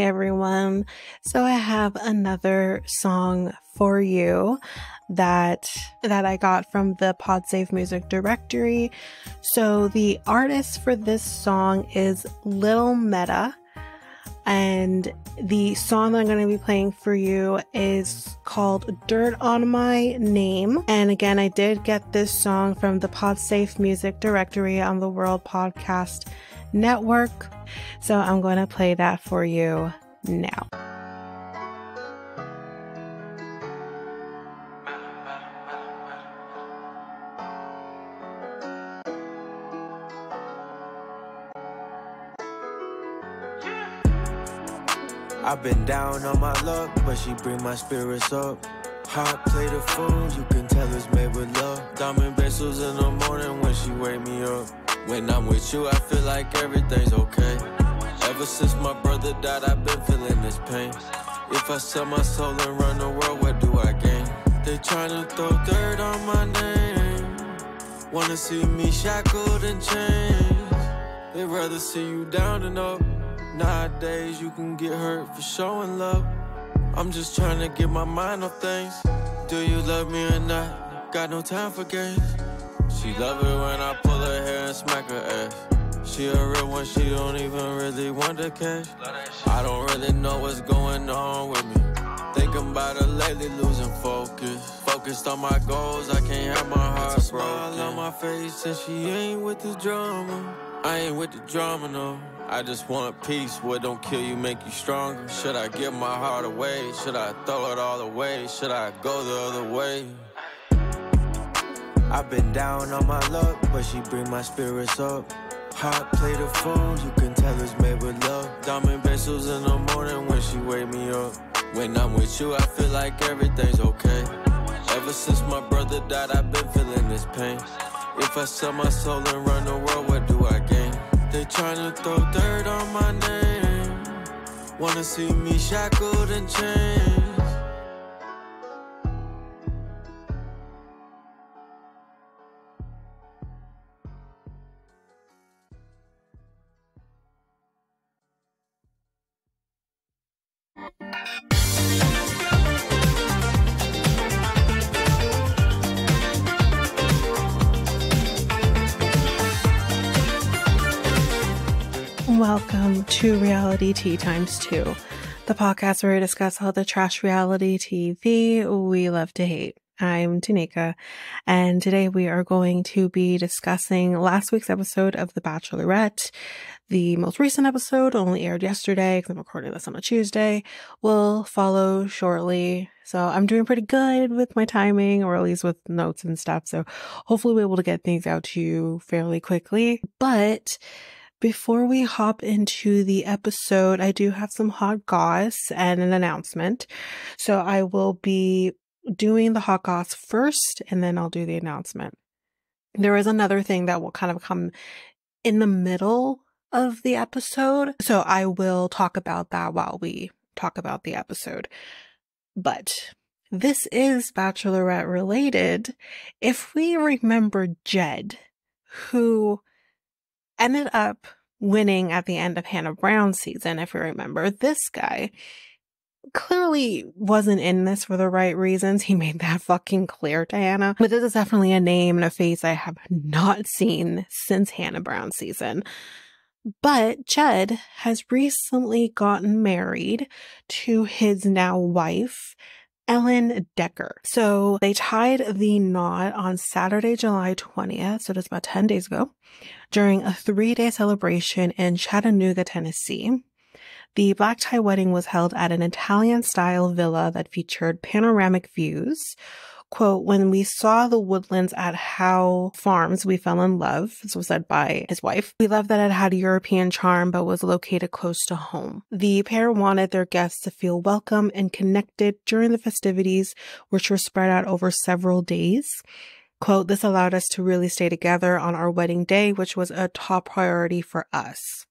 everyone. So I have another song for you that I got from the PodSafe music directory. So the artist for this song is Little Meta, and the song that I'm going to be playing for you is called Dirt on My Name. And again, I did get this song from the PodSafe music directory on the World Podcast Network. So I'm going to play that for you now. I've been down on my luck, but she bring my spirits up. Hot plate of food, you can tell it's made with love. Diamond bezels in the morning when she wake me up. When I'm with you, I feel like everything's okay. Ever since my brother died, I've been feeling this pain. If I sell my soul and run the world, what do I gain? They tryna throw dirt on my name. Wanna see me shackled and chains. They'd rather see you down and up. Nowadays, you can get hurt for showing love. I'm just trying to get my mind off things. Do you love me or not? Got no time for games. She love it when I pull her hair and smack her ass. She a real one, she don't even really want the cash. I don't really know what's going on with me. Thinking about her lately, losing focus. Focused on my goals, I can't have my heart broken. Smile on my face and she ain't with the drama. I ain't with the drama, no. I just want peace, what don't kill you make you stronger. Should I give my heart away? Should I throw it all away? Should I go the other way? I've been down on my luck, but she bring my spirits up. Hot plate of food, you can tell it's made with love. Diamond bezels in the morning when she wake me up. When I'm with you, I feel like everything's okay. Ever since my brother died, I've been feeling this pain. If I sell my soul and run the world, what do I gain? They tryna throw dirt on my name. Wanna see me shackled and chains. Welcome to Reality Tea Times 2, the podcast where we discuss all the trash reality TV we love to hate. I'm Tanika, and today we are going to be discussing last week's episode of The Bachelorette. The most recent episode only aired yesterday because I'm recording this on a Tuesday. Will follow shortly. So I'm doing pretty good with my timing, or at least with notes and stuff. So hopefully we're able to get things out to you fairly quickly. But before we hop into the episode, I do have some hot goss and an announcement. So I will be doing the hot goss first, and then I'll do the announcement. There is another thing that will kind of come in the middle of the episode, so I will talk about that while we talk about the episode. But this is Bachelorette related. If we remember Jed, who ended up winning at the end of Hannah Brown's season, if you remember, this guy clearly wasn't in this for the right reasons. He made that fucking clear to Hannah. But this is definitely a name and a face I have not seen since Hannah Brown's season. But Jed has recently gotten married to his now wife, Ellen Decker. So they tied the knot on Saturday, July 20th, so that's about 10 days ago, during a 3-day celebration in Chattanooga, Tennessee. The black tie wedding was held at an Italian-style villa that featured panoramic views. Quote, "When we saw the woodlands at Howe Farms, we fell in love." This was said by his wife. "We loved that it had European charm, but was located close to home." The pair wanted their guests to feel welcome and connected during the festivities, which were spread out over several days. Quote, "This allowed us to really stay together on our wedding day, which was a top priority for us."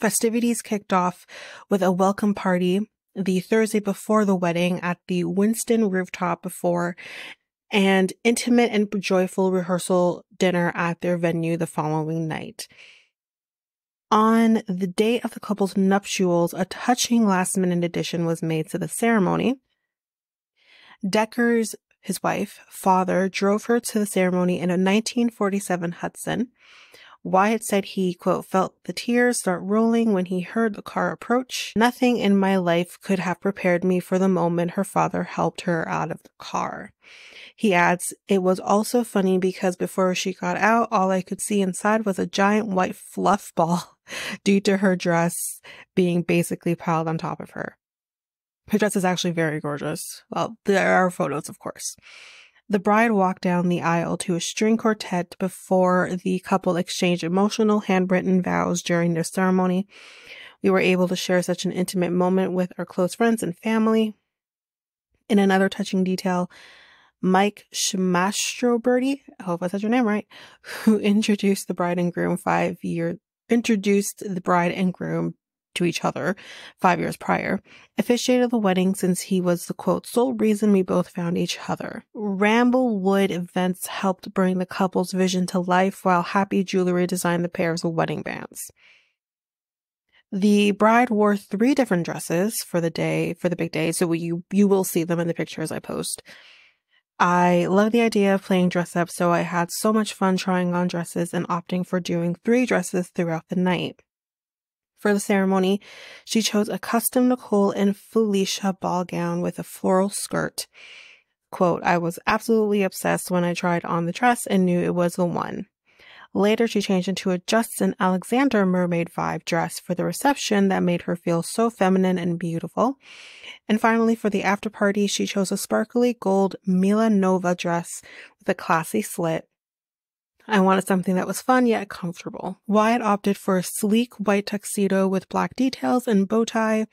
Festivities kicked off with a welcome party the Thursday before the wedding at the Winston rooftop before and intimate and joyful rehearsal dinner at their venue the following night. On the day of the couple's nuptials, a touching last-minute addition was made to the ceremony. Decker's, his wife, father, drove her to the ceremony in a 1947 Hudson. Wyatt said he, quote, felt the tears start rolling when he heard the car approach. Nothing in my life could have prepared me for the moment her father helped her out of the car. He adds, it was also funny because before she got out, all I could see inside was a giant white fluff ball due to her dress being basically piled on top of her. Her dress is actually very gorgeous. Well, there are photos, of course. The bride walked down the aisle to a string quartet before the couple exchanged emotional handwritten vows during their ceremony. We were able to share such an intimate moment with our close friends and family. In another touching detail, Mike Schmastroberty, I hope I said your name right, who introduced the bride and groom to each other 5 years prior, officiated the wedding since he was the, quote, sole reason we both found each other. Ramblewood events helped bring the couple's vision to life, while Happy Jewelry designed the pair's wedding bands. The bride wore 3 different dresses for the big day, so you will see them in the pictures I post. I love the idea of playing dress up, so I had so much fun trying on dresses and opting for doing 3 dresses throughout the night. For the ceremony, she chose a custom Nicole and Felicia ball gown with a floral skirt. Quote, I was absolutely obsessed when I tried on the dress and knew it was the one. Later, she changed into a Justin Alexander mermaid vibe dress for the reception that made her feel so feminine and beautiful. And finally, for the after party, she chose a sparkly gold Mila Nova dress with a classy slit. I wanted something that was fun yet comfortable. Wyatt opted for a sleek white tuxedo with black details and bow tie.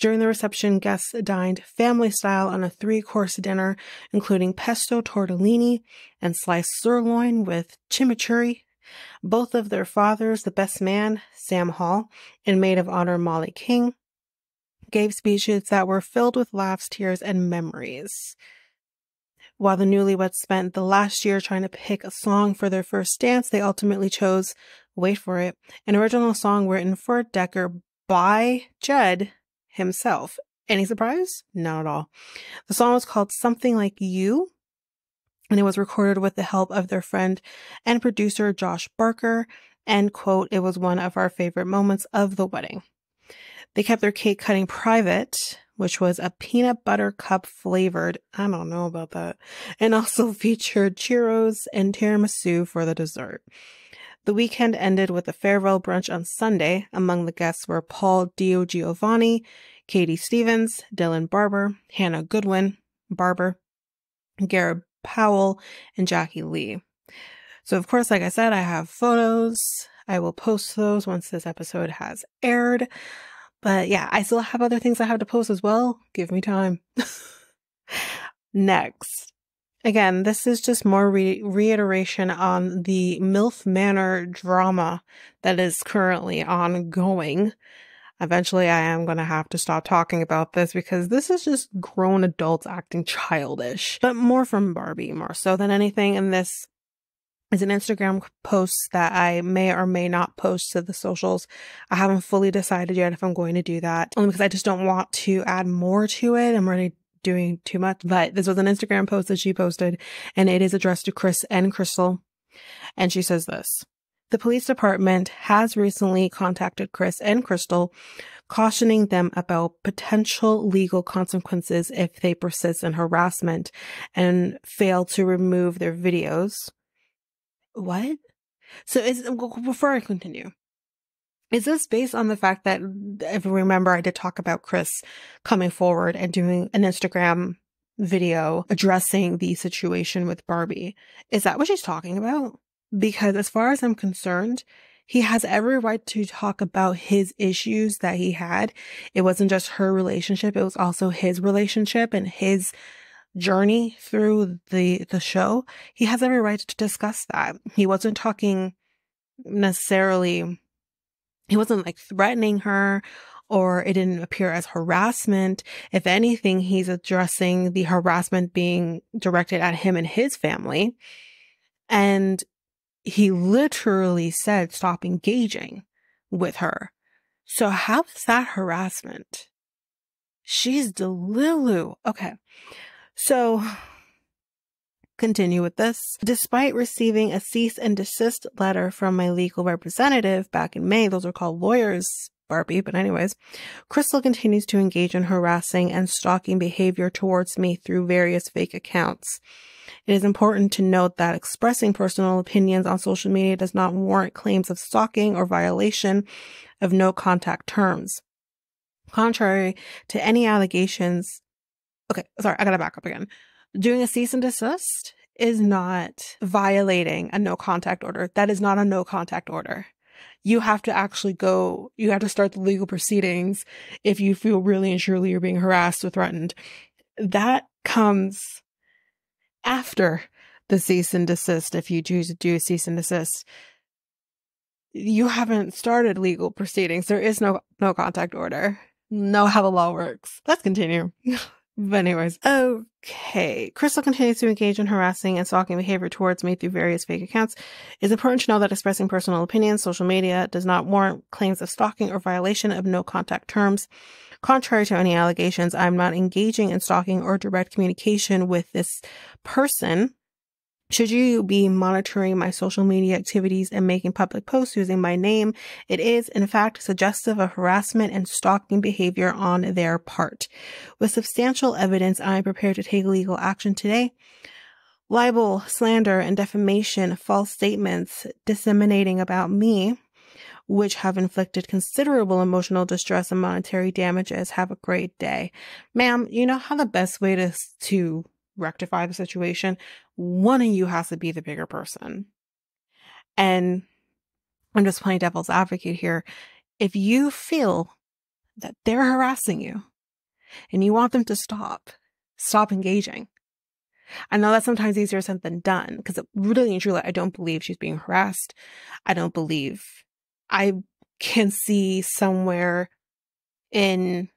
During the reception, guests dined family style on a 3-course dinner, including pesto tortellini and sliced sirloin with chimichurri. Both of their fathers, the best man, Sam Hall, and maid of honor, Molly King, gave speeches that were filled with laughs, tears, and memories. While the newlyweds spent the last year trying to pick a song for their first dance, they ultimately chose, wait for it, an original song written for Decker by Jed himself. Any surprise? Not at all. The song was called Something Like You, and it was recorded with the help of their friend and producer Josh Barker, and, quote, it was one of our favorite moments of the wedding. They kept their cake cutting private, which was a peanut butter cup flavored, I don't know about that, and also featured churros and tiramisu for the dessert. The weekend ended with a farewell brunch on Sunday. Among the guests were Paul DiGiovanni, Katie Stevens, Dylan Barber, Hannah Goodwin, Barber, Garrett Powell, and Jackie Lee. So, of course, like I said, I have photos. I will post those once this episode has aired. But yeah, I still have other things I have to post as well. Give me time. Next. Again, this is just more reiteration on the MILF Manor drama that is currently ongoing. Eventually, I am going to have to stop talking about this because this is just grown adults acting childish. But more from Barbie, more so than anything. And this is an Instagram post that I may or may not post to the socials. I haven't fully decided yet if I'm going to do that, only because I just don't want to add more to it. I'm already doing too much. But this was an Instagram post that she posted, and it is addressed to Chris and Crystal. And she says this: the police department has recently contacted Chris and Crystal, cautioning them about potential legal consequences if they persist in harassment and fail to remove their videos. What? So before I continue, is this based on the fact that, if you remember, I did talk about Chris coming forward and doing an Instagram video addressing the situation with Barbie? Is that what she's talking about? Because as far as I'm concerned, he has every right to talk about his issues that he had. It wasn't just her relationship. It was also his relationship and his journey through the show. He has every right to discuss that. He wasn't talking necessarily, he wasn't like threatening her, or it didn't appear as harassment. If anything, he's addressing the harassment being directed at him and his family. And he literally said, stop engaging. with her. So how is that harassment? She's delulu. Okay. So continue with this. Despite receiving a cease and desist letter from my legal representative back in May, those are called lawyers, Barbie, but anyways, Crystal continues to engage in harassing and stalking behavior towards me through various fake accounts. It is important to note that expressing personal opinions on social media does not warrant claims of stalking or violation of no contact terms. Contrary to any allegations, okay, sorry, I gotta back up again. Doing a cease and desist is not violating a no contact order. That is not a no contact order. You have to actually you have to start the legal proceedings if you feel really and truly you're being harassed or threatened. That comes after the cease and desist. If you choose to do a cease and desist, you haven't started legal proceedings. There is no contact order. Know how the law works. Let's continue. But anyways, okay. Crystal continues to engage in harassing and stalking behavior towards me through various fake accounts. It's important to know that expressing personal opinions, social media, does not warrant claims of stalking or violation of no contact terms. Contrary to any allegations, I'm not engaging in stalking or direct communication with this person. Should you be monitoring my social media activities and making public posts using my name, it is, in fact, suggestive of harassment and stalking behavior on their part. With substantial evidence, I am prepared to take legal action today. Libel, slander, and defamation, false statements disseminating about me, which have inflicted considerable emotional distress and monetary damages. Have a great day. Ma'am, you know how the best way to rectify the situation? One of you has to be the bigger person. And I'm just playing devil's advocate here. If you feel that they're harassing you and you want them to stop engaging. I know that's sometimes easier said than done, because really and truly, I don't believe she's being harassed. I can see somewhere in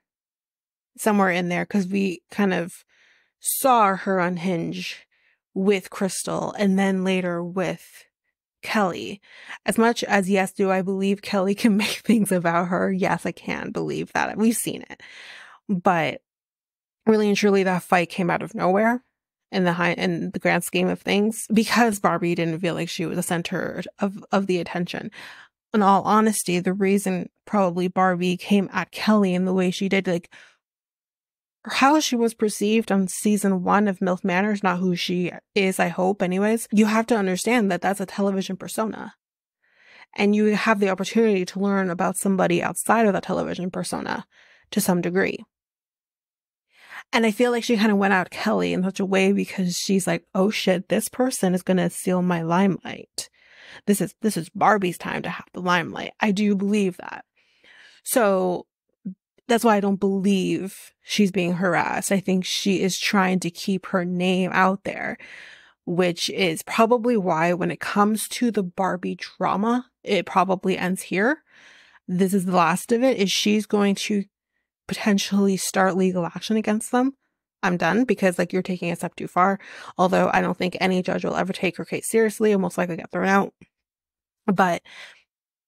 there, because we kind of saw her unhinge with Crystal and then later with Kelly. As much as, yes, do I believe Kelly can make things about her? Yes, I can believe that. We've seen it. But really and truly, that fight came out of nowhere in the grand scheme of things, because Barbie didn't feel like she was the center of the attention. In all honesty, the reason probably Barbie came at Kelly in the way she did, like, how she was perceived on season 1 of MILF Manor is not who she is, I hope, anyways. You have to understand that that's a television persona. And you have the opportunity to learn about somebody outside of that television persona to some degree. And I feel like she kind of went out Kelly in such a way because she's like, oh shit, this person is going to steal my limelight. This is Barbie's time to have the limelight. I do believe that. So that's why I don't believe she's being harassed. I think she is trying to keep her name out there, which is probably why when it comes to the Barbie drama, it probably ends here. This is the last of it, is she's going to potentially start legal action against them. I'm done, because like, you're taking a step too far. Although I don't think any judge will ever take her case seriously and most likely get thrown out. But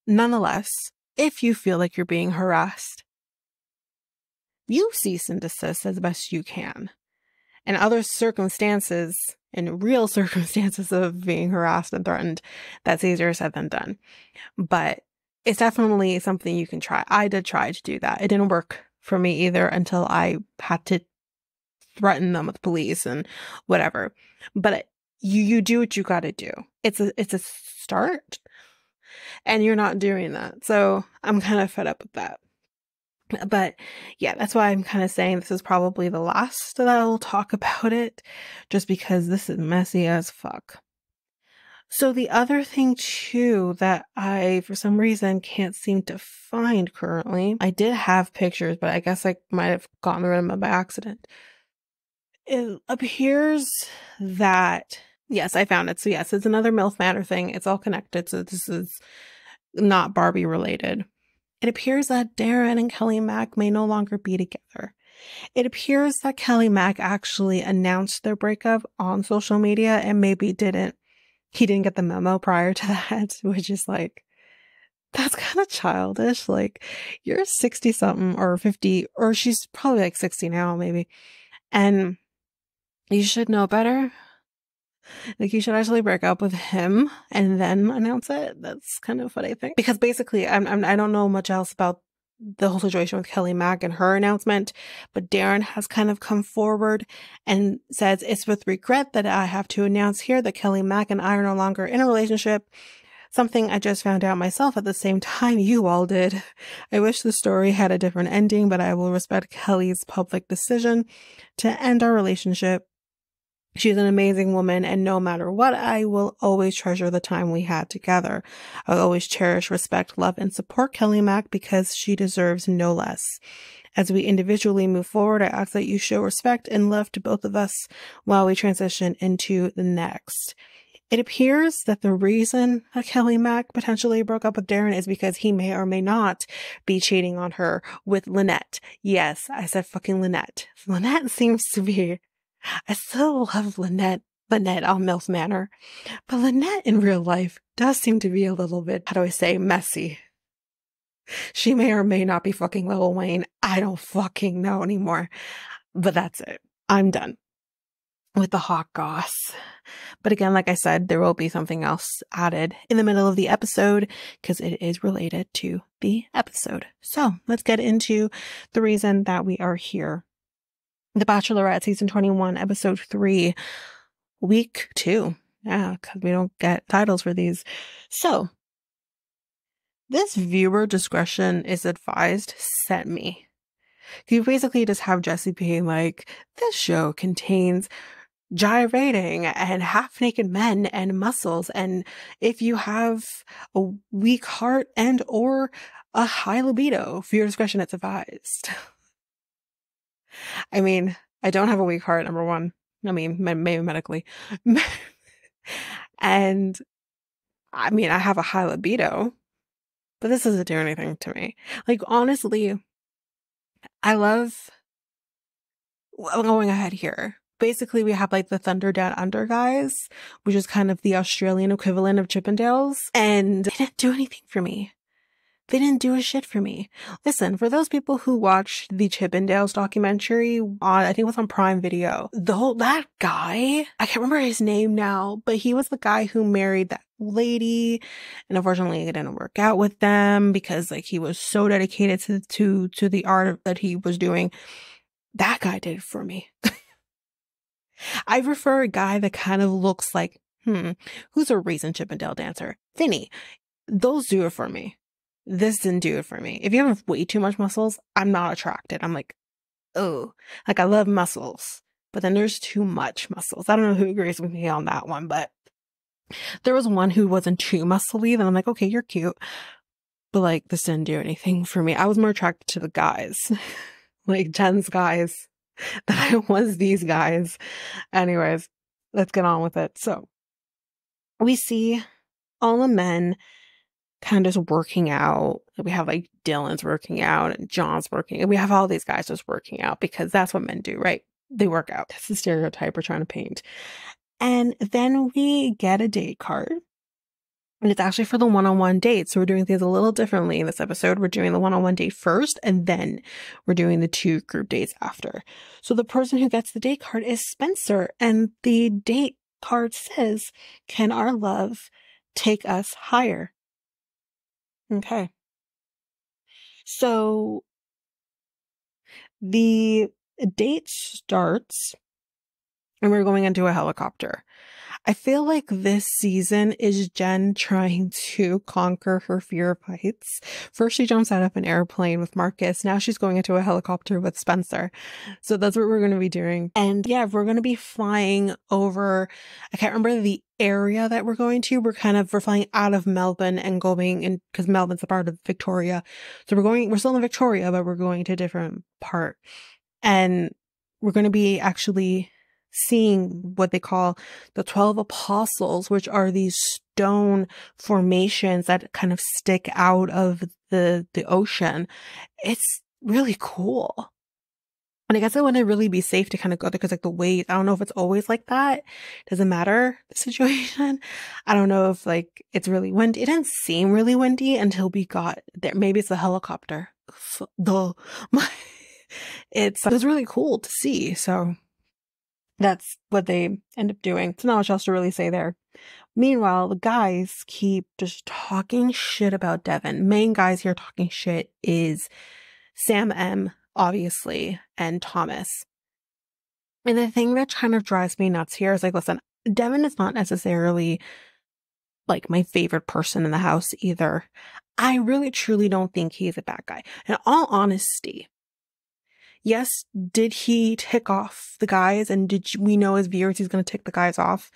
nonetheless, if you feel like you're being harassed, you cease and desist as best you can. And other circumstances, in real circumstances of being harassed and threatened, that's easier said than done. But it's definitely something you can try. I did try to do that. It didn't work for me either until I had to threaten them with police and whatever. But you do what you got to do. It's a start, and you're not doing that. So I'm kind of fed up with that. But yeah, that's why I'm kind of saying this is probably the last that I'll talk about it, just because this is messy as fuck. So the other thing too that I, for some reason, can't seem to find currently, I did have pictures, but I guess I might have gotten rid of them by accident. It appears that, yes, I found it. So yes, it's another MILF Manor thing. It's all connected. So this is not Barbie related. It appears that Darren and Kelly Mack may no longer be together. It appears that Kelly Mack actually announced their breakup on social media and maybe he didn't get the memo prior to that, which is like, That's kind of childish. Like, you're 60 something or 50, or she's probably like 60 now, maybe. And you should know better. Like, you should actually break up with him and then announce it. That's kind of what I think. Because basically, I don't know much else about the whole situation with Kelly Mack and her announcement, but Darren has kind of come forward and says, it's with regret that I have to announce here that Kelly Mack and I are no longer in a relationship. Something I just found out myself at the same time you all did. I wish the story had a different ending, but I will respect Kelly's public decision to end our relationship. She's an amazing woman, and no matter what, I will always treasure the time we had together. I'll always cherish, respect, love, and support Kelly Mack because she deserves no less. As we individually move forward, I ask that you show respect and love to both of us while we transition into the next. It appears that the reason that Kelly Mack potentially broke up with Darren is because he may or may not be cheating on her with Lynette. Yes, I said fucking Lynette. Lynette seems to be... I still love Lynette on MILF Manor, but Lynette in real life does seem to be a little bit, how do I say, messy. She may or may not be fucking Lil Wayne. I don't fucking know anymore. But that's it. I'm done with the hot goss. But again, like I said, there will be something else added in the middle of the episode because it is related to the episode. So let's get into the reason that we are here. The Bachelorette Season 21, Episode 3, Week 2. Yeah, because we don't get titles for these. So, this viewer discretion is advised sent me. You basically just have Jesse being like, this show contains gyrating and half-naked men and muscles, and if you have a weak heart and or a high libido, viewer discretion is advised. I mean, I don't have a weak heart, number one. I mean, maybe medically. And I mean, I have a high libido, but this doesn't do anything to me. Like, honestly, I love... Well, going ahead here. Basically, we have like the Thunder Down Under guys, which is kind of the Australian equivalent of Chippendales. And they didn't do anything for me. They didn't do a shit for me. Listen, for those people who watched the Chippendales documentary on, I think it was on Prime Video, that guy, I can't remember his name now, but he was the guy who married that lady, and unfortunately it didn't work out with them because like he was so dedicated to the art that he was doing. That guy did it for me. I prefer a guy that kind of looks like, who's a recent Chippendale dancer? Vinny. Those do it for me. This didn't do it for me. If you have way too much muscles, I'm not attracted. I'm like, oh, like I love muscles, but then there's too much muscles. I don't know who agrees with me on that one, but there was one who wasn't too muscly. Then I'm like, okay, you're cute, but like this didn't do anything for me. I was more attracted to the guys, like Jenn's guys, than I was these guys. Anyways, let's get on with it. So we see all the men kind of just working out. We have like Dylan's working out and John's working. And we have all these guys just working out because that's what men do, right? They work out. That's the stereotype we're trying to paint. And then we get a date card. And it's actually for the one-on-one date. So we're doing things a little differently in this episode. We're doing the one-on-one date first, and then we're doing the 2 group dates after. So the person who gets the date card is Spencer. And the date card says, "Can our love take us higher?" Okay. So the date starts and we're going into a helicopter. I feel like this season is Jenn trying to conquer her fear of heights. First, she jumps out of an airplane with Marcus. Now she's going into a helicopter with Spencer. So that's what we're going to be doing. And yeah, we're going to be flying over, I can't remember the area that we're going to. We're flying out of Melbourne and going in, because Melbourne's a part of Victoria. So we're still in Victoria, but we're going to a different part. And we're going to be actually seeing what they call the 12 apostles, which are these stone formations that kind of stick out of the ocean. It's really cool. And I guess it wouldn't really be safe to kind of go there because like the waves, I don't know if it's always like that. Doesn't matter the situation. I don't know if like it's really windy. It didn't seem really windy until we got there. Maybe it's a helicopter. It was really cool to see. So that's what they end up doing. So not much else to really say there. Meanwhile, the guys keep just talking shit about Devin. Main guys here talking shit is Sam M, obviously, and Thomas. And the thing that kind of drives me nuts here is like, listen, Devin is not necessarily like my favorite person in the house either. I really truly don't think he's a bad guy. In all honesty, yes, did he tick off the guys? And we know as viewers he's going to tick the guys off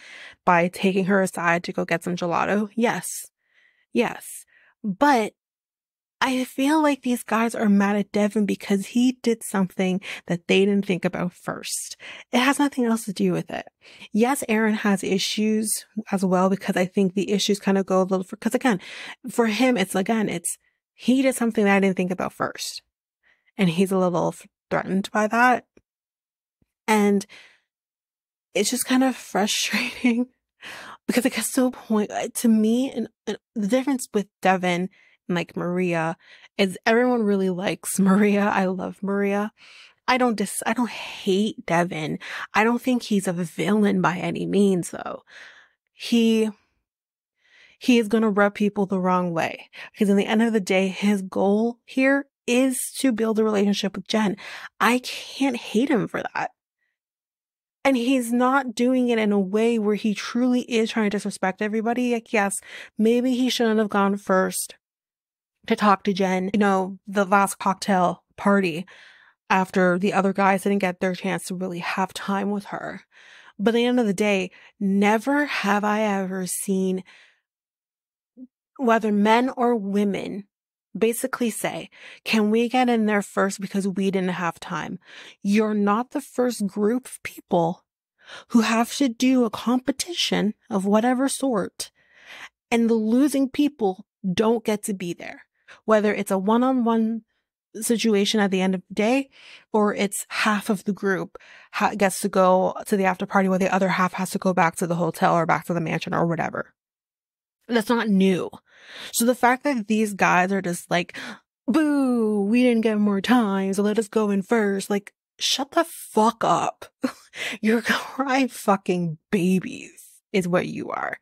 by taking her aside to go get some gelato? Yes. Yes. But I feel like these guys are mad at Devin because he did something that they didn't think about first. It has nothing else to do with it. Yes, Aaron has issues as well because I think the issues kind of go a little, because again, for him, it's he did something that I didn't think about first. And he's a little threatened by that. And it's just kind of frustrating because it gets to a point, to me, and the difference with Devin and like Maria is everyone really likes Maria. I love Maria. I don't hate Devin. I don't think he's a villain by any means though. He is going to rub people the wrong way because in the end of the day, his goal here is to build a relationship with Jenn. I can't hate him for that. And he's not doing it in a way where he truly is trying to disrespect everybody. Like, yes, maybe he shouldn't have gone first to talk to Jenn, the last cocktail party after the other guys didn't get their chance to really have time with her. But at the end of the day, never have I ever seen, whether men or women, basically say, can we get in there first because we didn't have time? You're not the first group of people who have to do a competition of whatever sort, and the losing people don't get to be there. Whether it's a one-on-one situation at the end of the day, or it's half of the group gets to go to the after party while the other half has to go back to the hotel or back to the mansion or whatever. That's not new. So the fact that these guys are just like, boo, we didn't get more time, so let us go in first. Like, shut the fuck up. You're crying fucking babies is what you are.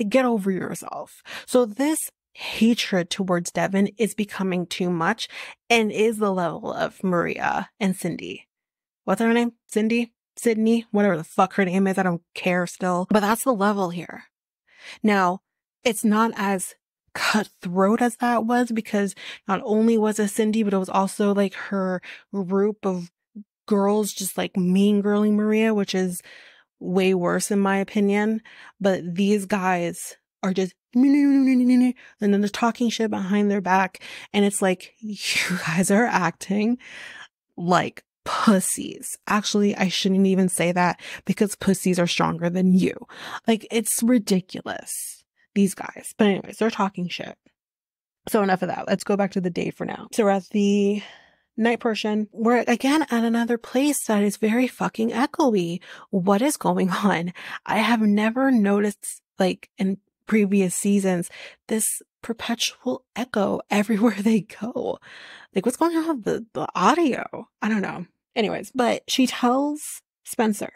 Like, get over yourself. So this hatred towards Devin is becoming too much and is the level of Maria and Cindy. What's her name? Sydney? Whatever the fuck her name is. I don't care still. But that's the level here. Now, it's not as cutthroat as that was because not only was it Cindy, but it was also like her group of girls just like mean girling Maria, which is way worse in my opinion. But these guys are just and then they're talking shit behind their back, and it's like, you guys are acting like pussies. Actually, I shouldn't even say that because pussies are stronger than you. Like, it's ridiculous, these guys. But anyways, they're talking shit. So enough of that. Let's go back to the day for now. So we're at the night portion. We're again at another place that is very fucking echoey. What is going on? I have never noticed, like in previous seasons, this perpetual echo everywhere they go. Like, what's going on with the audio? I don't know. Anyways, but she tells Spencer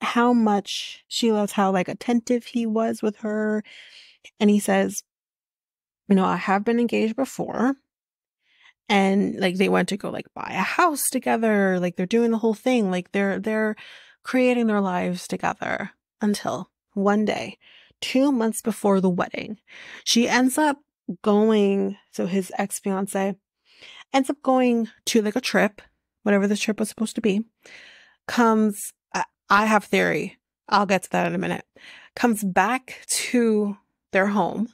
how much she loves how like attentive he was with her. And he says, I have been engaged before. And like they went to go like buy a house together. Like they're doing the whole thing. Like they're creating their lives together until one day, 2 months before the wedding, she ends up going. So his ex-fiance ends up going to like a trip, whatever this trip was supposed to be, comes, I have theory. I'll get to that in a minute. Comes back to their home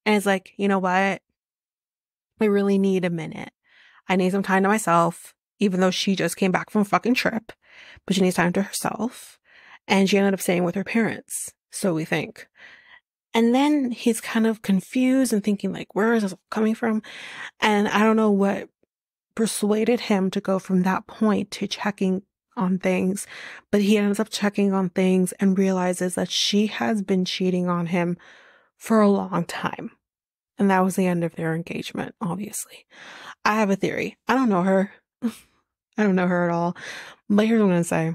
and is like, you know what? I really need a minute. I need some time to myself, even though she just came back from a fucking trip, but she needs time to herself. And she ended up staying with her parents. So we think. And then he's kind of confused and thinking like, where is this coming from? And I don't know what persuaded him to go from that point to checking on things, but he ends up checking on things and realizes that she has been cheating on him for a long time. And that was the end of their engagement, obviously. I have a theory. I don't know her. I don't know her at all. But here's what I'm going to say.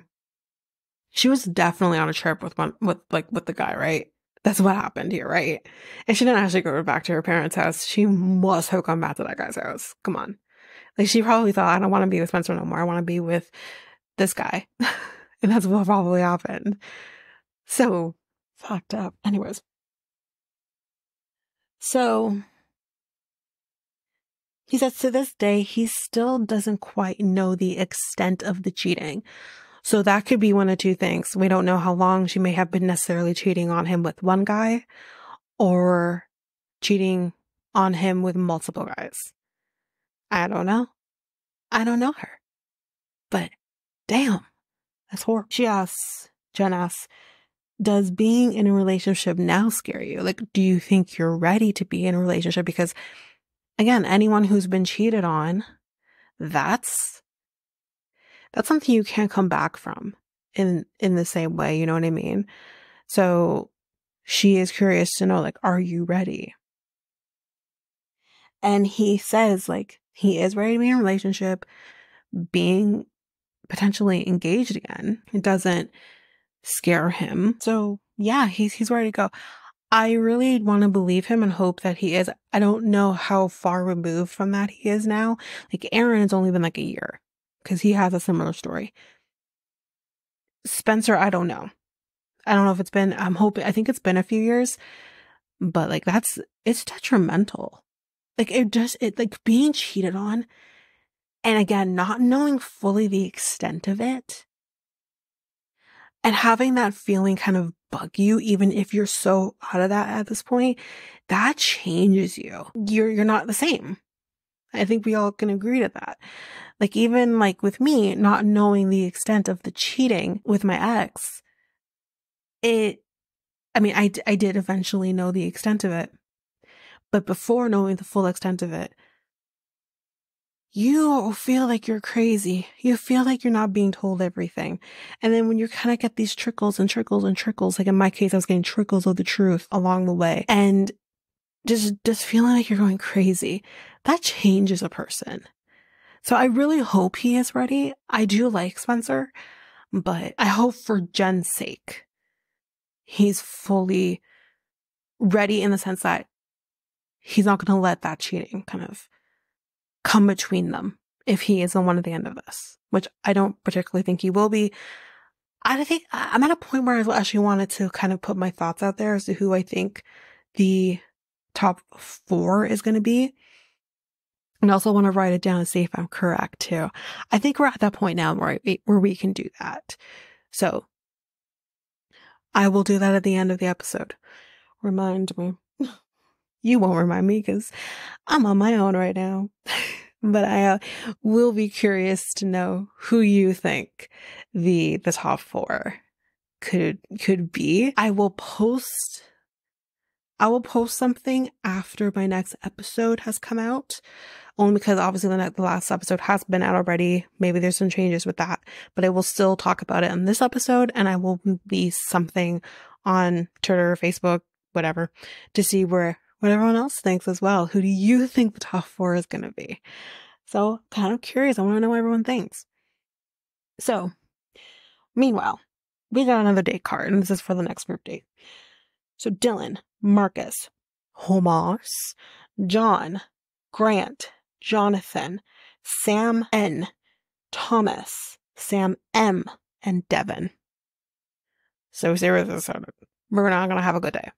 She was definitely on a trip with the guy, right? That's what happened here, right? And she didn't actually go back to her parents' house. She must have gone back to that guy's house. Come on. Like, she probably thought, I don't want to be with Spencer no more. I want to be with this guy. And that's what probably happened. So fucked up. Anyways. So he says to this day, he still doesn't quite know the extent of the cheating. So that could be one of two things. We don't know how long she may have been necessarily cheating on him with one guy or cheating on him with multiple guys. I don't know. I don't know her. But damn, that's horrible. Jen asks, does being in a relationship now scare you? Like, do you think you're ready to be in a relationship? Because again, anyone who's been cheated on, that's something you can't come back from in the same way. You know what I mean? So she is curious to know, like, are you ready? And he says, like, he is ready to be in a relationship, being potentially engaged again. It doesn't scare him. So yeah, he's ready to go. I really want to believe him and hope that he is. I don't know how far removed from that he is now. Like, Aaron has only been like a year because he has a similar story. Spencer, I don't know. I don't know if it's been, I think it's been a few years, but like it's detrimental. Like like being cheated on, and again, not knowing fully the extent of it and having that feeling kind of bug you, even if you're so out of that at this point, that changes you. You're not the same. I think we all can agree to that. Like, even like with me, not knowing the extent of the cheating with my ex, I did eventually know the extent of it. But before knowing the full extent of it, you feel like you're crazy. You feel like you're not being told everything. And then when you kind of get these trickles and trickles and trickles, like in my case, I was getting trickles of the truth along the way, and just feeling like you're going crazy, that changes a person. So I really hope he is ready. I do like Spencer, but I hope for Jen's sake, he's fully ready in the sense that he's not going to let that cheating kind of come between them if he is the one at the end of this, which I don't particularly think he will be. I think I'm at a point where I actually wanted to kind of put my thoughts out there as to who I think the top 4 is going to be. And I also want to write it down and see if I'm correct too. I think we're at that point now where we can do that. So I will do that at the end of the episode. Remind me. You won't remind me because I'm on my own right now. But I will be curious to know who you think the top 4 could be. I will post something after my next episode has come out, only because obviously the last episode has been out already. Maybe there's some changes with that, but I will still talk about it in this episode, and I will release something on Twitter, Facebook, whatever, to see what everyone else thinks as well. Who do you think the top 4 is going to be? So kind of curious. I want to know what everyone thinks. So meanwhile, we got another date card, and this is for the next group date. So Dylan, Marcus, Homas, John, Grant, Jonathan, Sam N, Thomas, Sam M, and Devin. So seriously, we're not going to have a good day.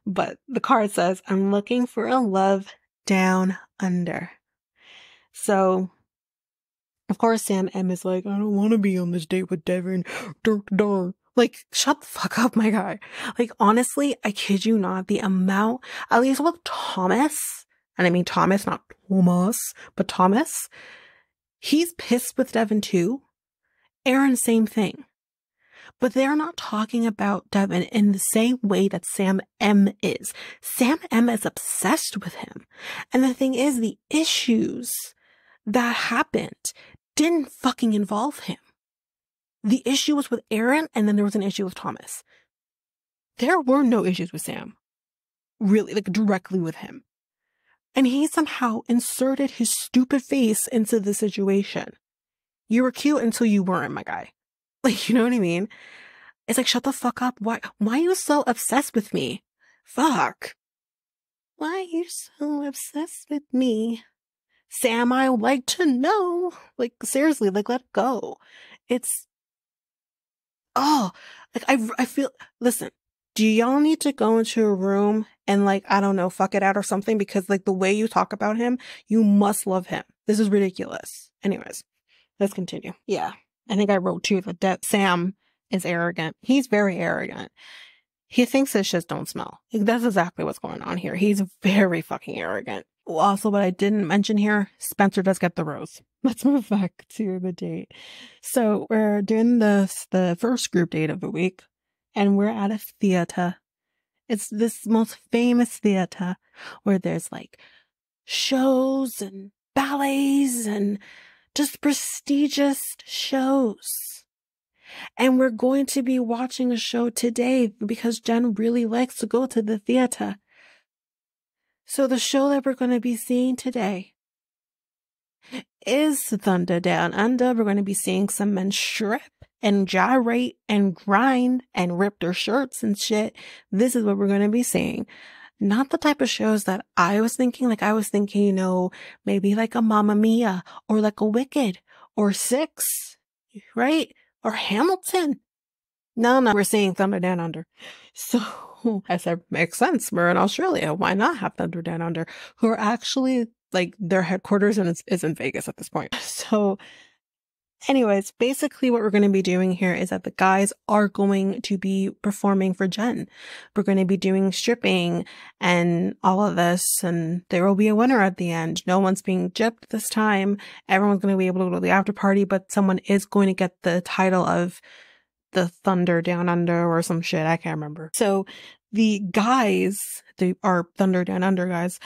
But the card says, I'm looking for a love down under. So, of course, Sam M is like, I don't want to be on this date with Devin. Dark. Like, shut the fuck up, my guy. Like, honestly, I kid you not, the amount, at least with Thomas, and I mean Thomas, not Thomas, but Thomas, he's pissed with Devin too. Aaron, same thing. But they're not talking about Devin in the same way that Sam M is. Sam M is obsessed with him. And the thing is, the issues that happened didn't fucking involve him. The issue was with Aaron, and then there was an issue with Thomas. There were no issues with Sam. Really, like directly with him. And he somehow inserted his stupid face into the situation. You were cute until you weren't, my guy. Like, you know what I mean? It's like, shut the fuck up. Why are you so obsessed with me? Fuck. Why are you so obsessed with me? Sam, I would like to know. Like, seriously, like, let it go. It's, like, I feel, listen, do y'all need to go into a room and, like, I don't know, fuck it out or something? Because, like, the way you talk about him, you must love him. This is ridiculous. Anyways, let's continue. Yeah. I think I wrote too that Sam is arrogant. He's very arrogant. He thinks his shit don't smell. Like, that's exactly what's going on here. He's very fucking arrogant. Also, what I didn't mention here, Spencer does get the rose. Let's move back to the date. So we're doing the first group date of the week, and we're at a theater. It's this most famous theater where there's like shows and ballets and just prestigious shows. And we're going to be watching a show today because Jenn really likes to go to the theater. So the show that we're going to be seeing today is Thunder Down Under. We're going to be seeing some men strip and gyrate and grind and rip their shirts and shit. This is what we're going to be seeing. Not the type of shows that I was thinking. Like, I was thinking, you know, maybe like a Mamma Mia or like a Wicked or Six, right? Or Hamilton. No, we're seeing Thunder Down Under. So I said, makes sense. We're in Australia. Why not have Thunder Down Under? Who are actually, like, their headquarters is in Vegas at this point. So anyways, basically what we're going to be doing here is that the guys are going to be performing for Jenn. We're going to be doing stripping and all of this, and there will be a winner at the end. No one's being gypped this time. Everyone's going to be able to go to the after party, but someone is going to get the title of the Thunder Down Under or some shit. I can't remember. So the guys, our Thunder Down Under guys,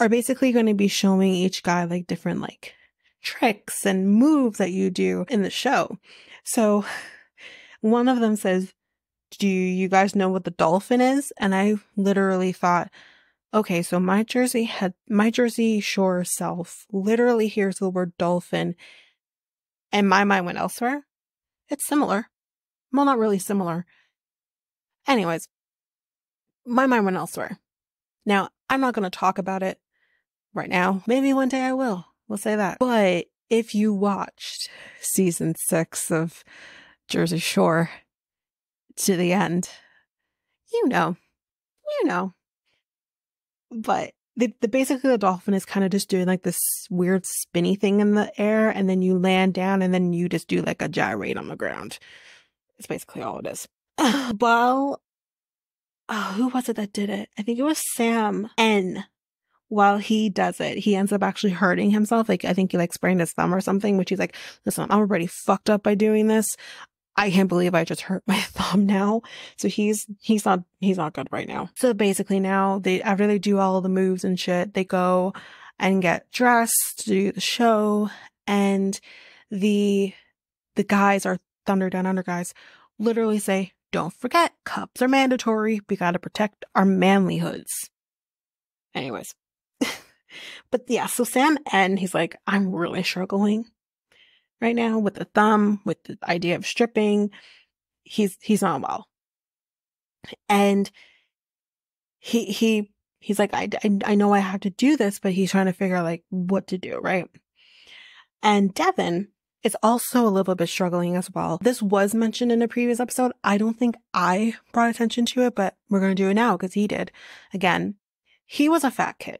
are basically going to be showing each guy like different like tricks and moves that you do in the show. So one of them says, do you guys know what the dolphin is? And I literally thought, okay, so my Jersey Shore self literally hears the word dolphin and my mind went elsewhere. It's similar. Well, not really similar. Anyways, my mind went elsewhere. Now, I'm not going to talk about it right now. Maybe one day I will. We'll say that. But if you watched season 6 of Jersey Shore to the end, you know. But basically the dolphin is kind of just doing like this weird spinny thing in the air, and then you land down and then you just do like a gyrate on the ground. It's basically all it is. Well, who was it that did it? I think it was Sam N. While he does it, he ends up actually hurting himself. Like, I think he like sprained his thumb or something, which he's like, listen, I'm already fucked up by doing this. I can't believe I just hurt my thumb now. So he's not good right now. So basically now after they do all the moves and shit, they go and get dressed to do the show. And the guys, our Thunder Down Under guys, literally say, don't forget, cups are mandatory. We got to protect our manlyhoods. Anyways. But yeah, so Sam N, he's like, I'm really struggling right now with the thumb, with the idea of stripping. He's not well. And he's like, I know I have to do this, but he's trying to figure out like what to do, right? And Devin is also a little bit struggling as well. This was mentioned in a previous episode. I don't think I brought attention to it, but we're going to do it now because he did. Again, he was a fat kid.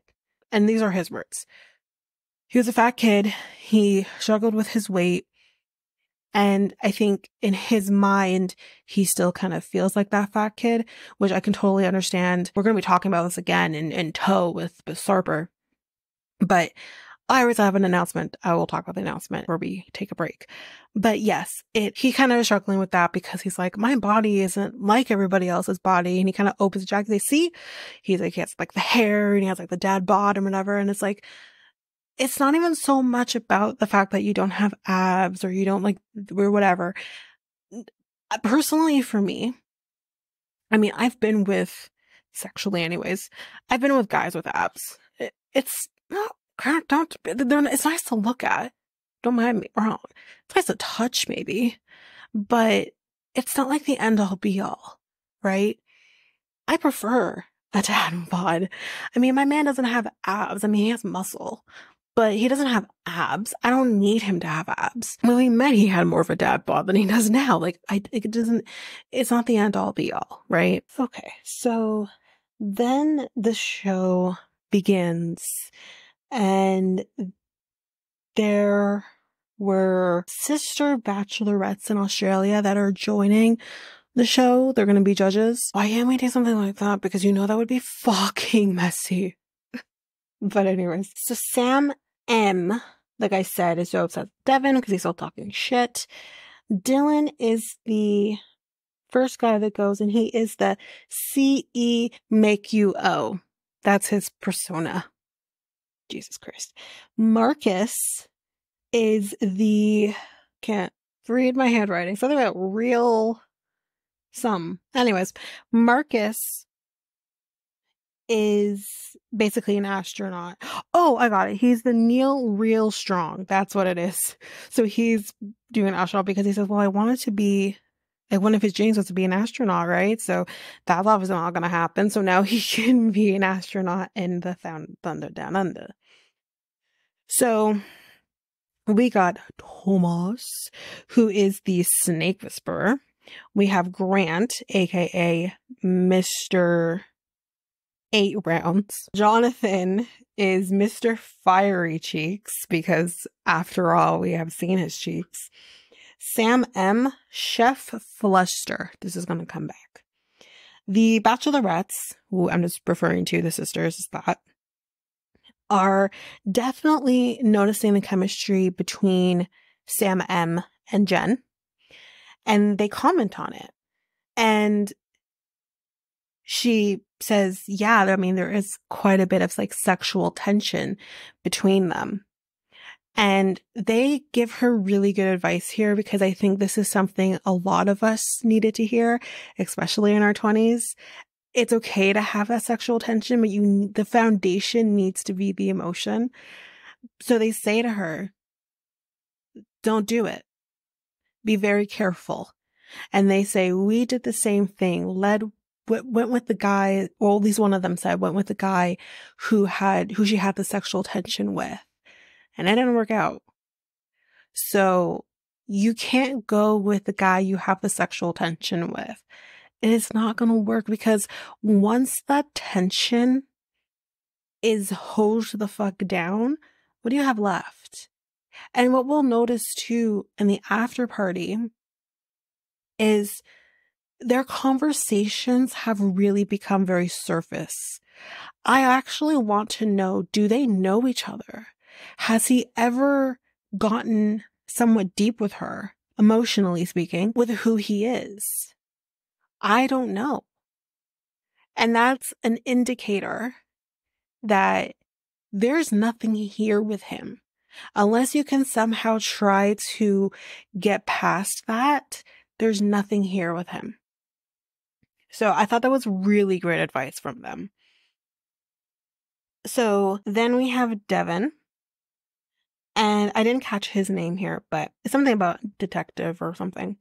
And these are his words. He was a fat kid. He struggled with his weight. And I think in his mind, he still kind of feels like that fat kid, which I can totally understand. We're going to be talking about this again in tow with Sarper. But I always have an announcement. I will talk about the announcement where we take a break. But yes, he kind of is struggling with that because he's like, my body isn't like everybody else's body. And he kind of opens the jacket. They see, he's like, he has like the hair and he has like the dad bod and whatever. And it's like, it's not even so much about the fact that you don't have abs or you don't like, or whatever. Personally, for me, I mean, I've been with, sexually anyways, I've been with guys with abs. It's not, it's nice to look at. Don't mind me wrong. It's nice to touch maybe, but it's not like the end all be all, right? I prefer a dad bod. I mean, my man doesn't have abs. I mean, he has muscle, but he doesn't have abs. I don't need him to have abs. When we met, he had more of a dad bod than he does now. Like, it's not the end all be all, right? Okay. So then the show begins and there were sister bachelorettes in Australia that are joining the show. They're going to be judges. Why can't we do something like that? Because you know that would be fucking messy. But anyways, so Sam M, like I said, is so upset with Devin because he's still talking shit. Dylan is the first guy that goes, and he is the CE make you O. That's his persona. Jesus Christ. Marcus is can't read my handwriting. Something about anyways, Marcus is basically an astronaut. Oh, I got it. He's the Neil Real Strong. That's what it is. So he's doing an astronaut because he says, well, I wanted to be, like, one of his dreams was to be an astronaut, right? So that's obviously not going to happen. So now he can be an astronaut in the Thunder Down Under. So we got Thomas, who is the Snake Whisperer. We have Grant, aka Mr. 8 Rounds. Jonathan is Mr. Fiery Cheeks, because after all, we have seen his cheeks. Sam M, Chef Fluster. This is going to come back. The Bachelorettes, who I'm just referring to, the sisters, is that, are definitely noticing the chemistry between Sam M and Jenn. And they comment on it. And she says, yeah, I mean, there is quite a bit of like sexual tension between them. And they give her really good advice here, because I think this is something a lot of us needed to hear, especially in our 20s. It's okay to have that sexual tension, but the foundation needs to be the emotion. So they say to her, don't do it. Be very careful. And they say, we did the same thing, went with the guy, or at least one of them said, went with the guy who she had the sexual tension with. And it didn't work out. So you can't go with the guy you have the sexual tension with. It is not going to work, because once that tension is hosed the fuck down, what do you have left? And what we'll notice too in the after party is their conversations have really become very surface. I actually want to know, do they know each other? Has he ever gotten somewhat deep with her, emotionally speaking, with who he is? I don't know. And that's an indicator that there's nothing here with him. Unless you can somehow try to get past that, there's nothing here with him. So I thought that was really great advice from them. So then we have Devin. And I didn't catch his name here, but it's something about detective or something.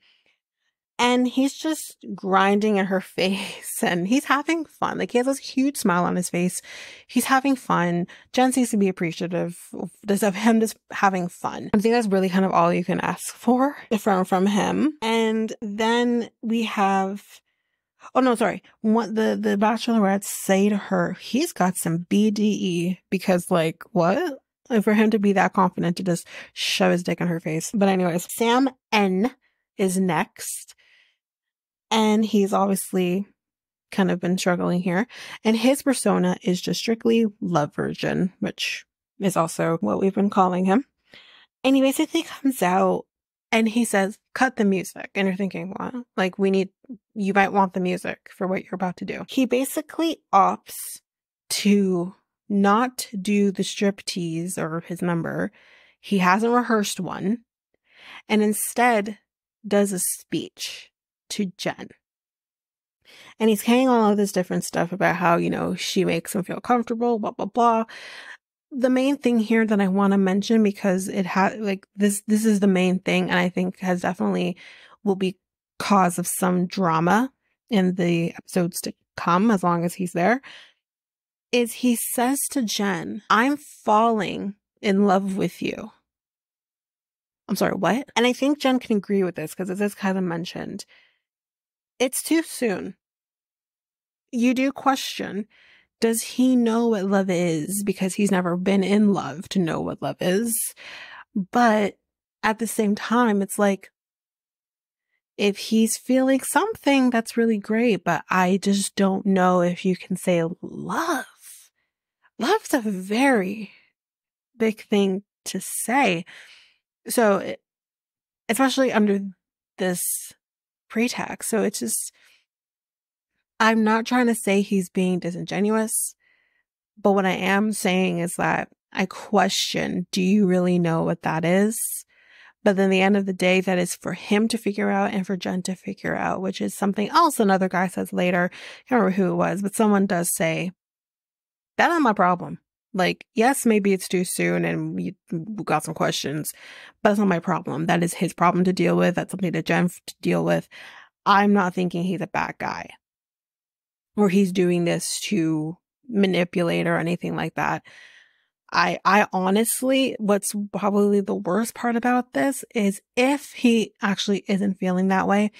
And he's just grinding in her face, and he's having fun. Like, he has this huge smile on his face. He's having fun. Jenn seems to be appreciative of him just having fun. I think that's really kind of all you can ask for from him. And then we have, oh no, sorry. The bachelorettes say to her, he's got some BDE, because like, what? For him to be that confident to just shove his dick in her face. But anyways, Sam N is next. And he's obviously kind of been struggling here. And his persona is just strictly love virgin, which is also what we've been calling him. And he basically comes out and he says, cut the music. And you're thinking, what? Like, you might want the music for what you're about to do. He basically opts to not do the striptease or his number. He hasn't rehearsed one. And instead does a speech to Jenn. And he's saying all of this different stuff about how, she makes him feel comfortable, blah, blah, blah. The main thing here that I want to mention, because it has, this is the main thing, and I think will be cause of some drama in the episodes to come, as long as he's there, is he says to Jenn, I'm falling in love with you. I'm sorry, what? And I think Jenn can agree with this, because as is kind of mentioned, it's too soon. You do question, does he know what love is? Because he's never been in love to know what love is. But at the same time, it's like, if he's feeling something, that's really great. But I just don't know if you can say love. Love's a very big thing to say. So, especially under this pretext. So it's just, I'm not trying to say he's being disingenuous, but what I am saying is that I question, do you really know what that is? But then at the end of the day, that is for him to figure out and for Jenn to figure out, which is something else another guy says later. I can't remember who it was, but someone does say, that's not my problem. Like, yes, maybe it's too soon and we got some questions, but it's not my problem. That is his problem to deal with. That's something that Jenn to deal with. I'm not thinking he's a bad guy or he's doing this to manipulate or anything like that. I honestly, what's probably the worst part about this is if he actually isn't feeling that way,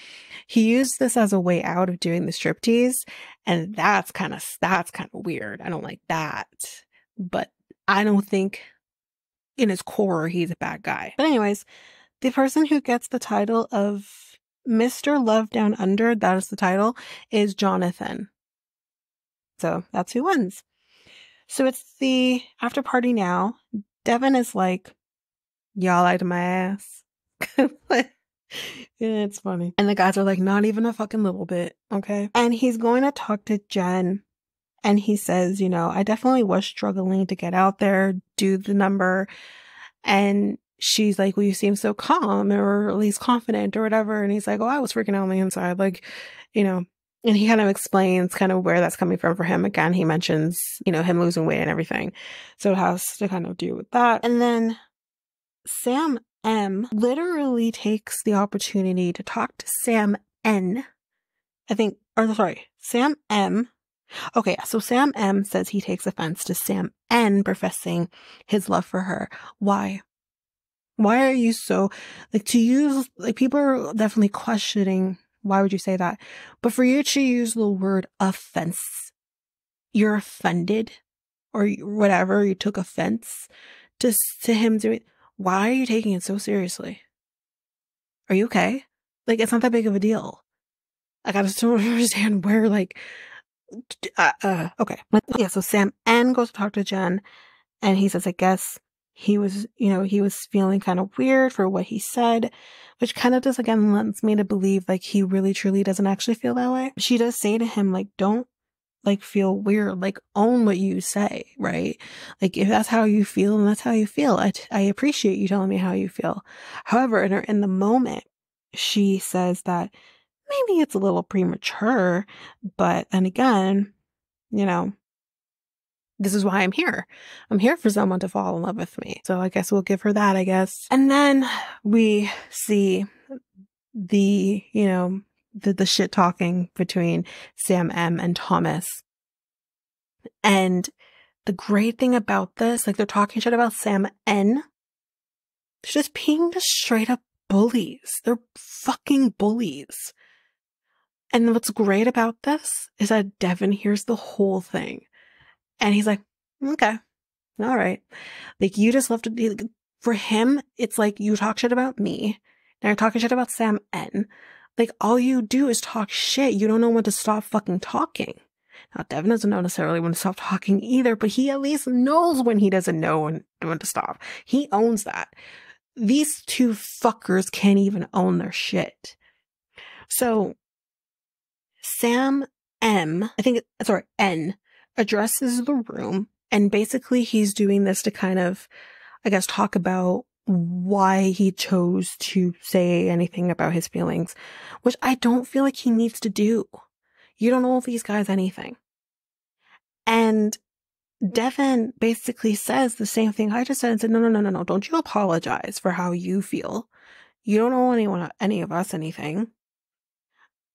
he used this as a way out of doing the striptease. And that's kind of weird. I don't like that. But I don't think in his core, he's a bad guy. But anyways, the person who gets the title of Mr. Love Down Under, that is the title, is Jonathan. So that's who wins. So it's the after party now. Devin is like, y'all liked my ass. It's funny. And the guys are like, not even a fucking little bit. Okay. And he's going to talk to Jenn. And he says, I definitely was struggling to get out there, do the number. And she's like, well, you seem so calm or at least confident or whatever. And he's like, oh, I was freaking out on the inside. Like, and he kind of explains kind of where that's coming from for him. Again, he mentions, him losing weight and everything. So it has to kind of do with that. And then Sam M literally takes the opportunity to talk to Sam N. Sam M. Okay, so Sam M says he takes offense to Sam N professing his love for her. Why? Why are you so, people are definitely questioning, why would you say that? But for you to use the word offense, you're offended or whatever, you took offense to him doing, why are you taking it so seriously? Are you okay? It's not that big of a deal. I just don't understand where, okay. Yeah, so Sam N goes to talk to Jenn and he says, I guess he was feeling kind of weird for what he said, which kind of just, again, lends me to believe, he really truly doesn't actually feel that way. She does say to him, don't, feel weird, own what you say, right? If that's how you feel, and that's how you feel. I appreciate you telling me how you feel. However, in the moment, she says that maybe it's a little premature, but then again, this is why I'm here. I'm here for someone to fall in love with me. So I guess we'll give her that, I guess. And then we see the shit talking between Sam M and Thomas. And the great thing about this, they're talking shit about Sam N. They're just being just straight up bullies. They're fucking bullies. And what's great about this is that Devin hears the whole thing. And he's like, okay, all right. You just love to, for him, it's you talk shit about me. Now you're talking shit about Sam N. All you do is talk shit. You don't know when to stop fucking talking. Now, Devin doesn't know necessarily when to stop talking either, but he at least knows when he doesn't know when to stop. He owns that. These two fuckers can't even own their shit. So, Sam N addresses the room, and basically he's doing this to kind of, I guess, talk about why he chose to say anything about his feelings, which I don't feel like he needs to do. You don't owe these guys anything. And Devin basically says the same thing I just said and said, no, don't you apologize for how you feel. You don't owe any of us anything,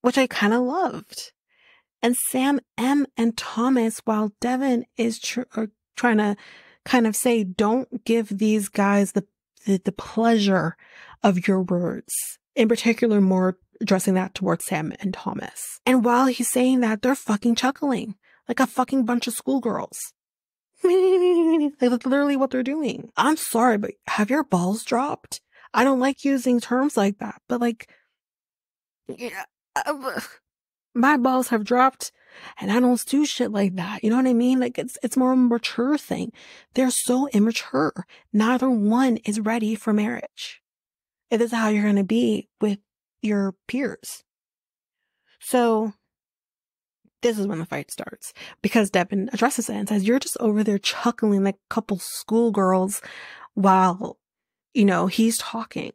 which I kind of loved. And Sam M and Thomas, while Devin is trying to kind of say, don't give these guys the pleasure of your words, in particular, more addressing that towards Sam and Thomas. And while he's saying that, they're fucking chuckling like a fucking bunch of schoolgirls. Like, that's literally what they're doing. I'm sorry, but have your balls dropped? I don't like using terms like that, but like, yeah, my balls have dropped and I don't do shit like that. You know what I mean? Like, it's more of a mature thing. They're so immature. Neither one is ready for marriage. If this is how you're going to be with your peers. So this is when the fight starts, because Devin addresses it and says, you're just over there chuckling like a couple schoolgirls while, you know, he's talking.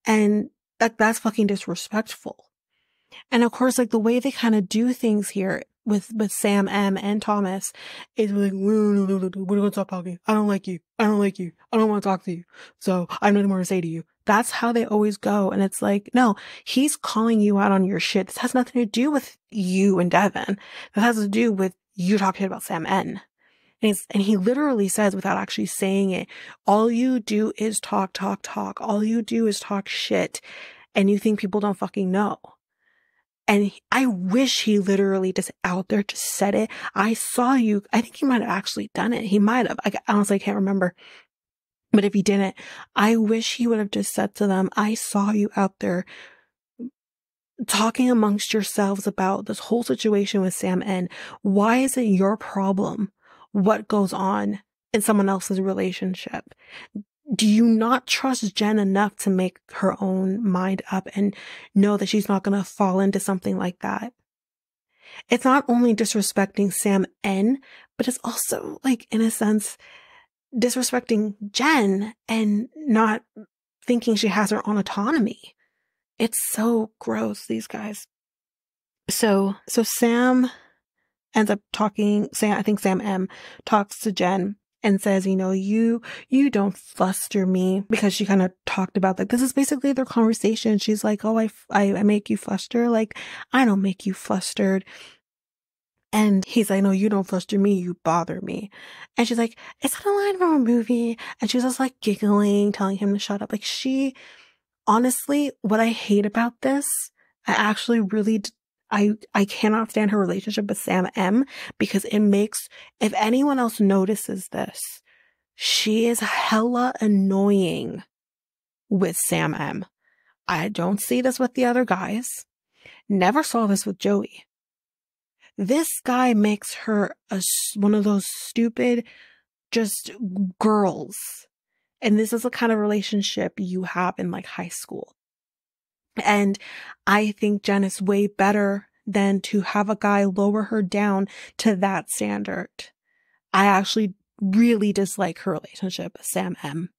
And that's fucking disrespectful. And of course, like, the way they kind of do things here with Sam M and Thomas is like, we're going to stop talking. I don't like you. I don't like you. I don't want to talk to you. So I have nothing more to say to you. That's how they always go. And it's like, no, he's calling you out on your shit. This has nothing to do with you and Devin. This has to do with you talking about Sam N. And he literally says, without actually saying it, all you do is talk. All you do is talk shit. And you think people don't fucking know. And I wish he literally just out there just said it. I saw you. I think he might have actually done it. He might have. I honestly can't remember. But if he didn't, I wish he would have just said to them, I saw you out there talking amongst yourselves about this whole situation with Sam N. Why is it your problem what goes on in someone else's relationship? Do you not trust Jenn enough to make her own mind up and know that she's not going to fall into something like that? It's not only disrespecting Sam N, but it's also, like, in a sense, disrespecting Jenn and not thinking she has her own autonomy. It's so gross, these guys. So Sam ends up talking, I think Sam M talks to Jenn and says, you know, you don't fluster me, because she kind of talked about, like, this is basically their conversation. She's like, oh, I make you fluster. Like, I don't make you flustered. And he's like, no, you don't fluster me, you bother me. And she's like, is that a line from a movie? And she's just like giggling, telling him to shut up. Like, honestly, what I hate about this, I actually really, I cannot stand her relationship with Sam M, because it makes, if anyone else notices this, she is hella annoying with Sam M. I don't see this with the other guys. Never saw this with Joey. This guy makes her one of those stupid, just girls. And this is the kind of relationship you have in, like, high school. And I think Jenn is way better than to have a guy lower her down to that standard. I actually really dislike her relationship with Sam M.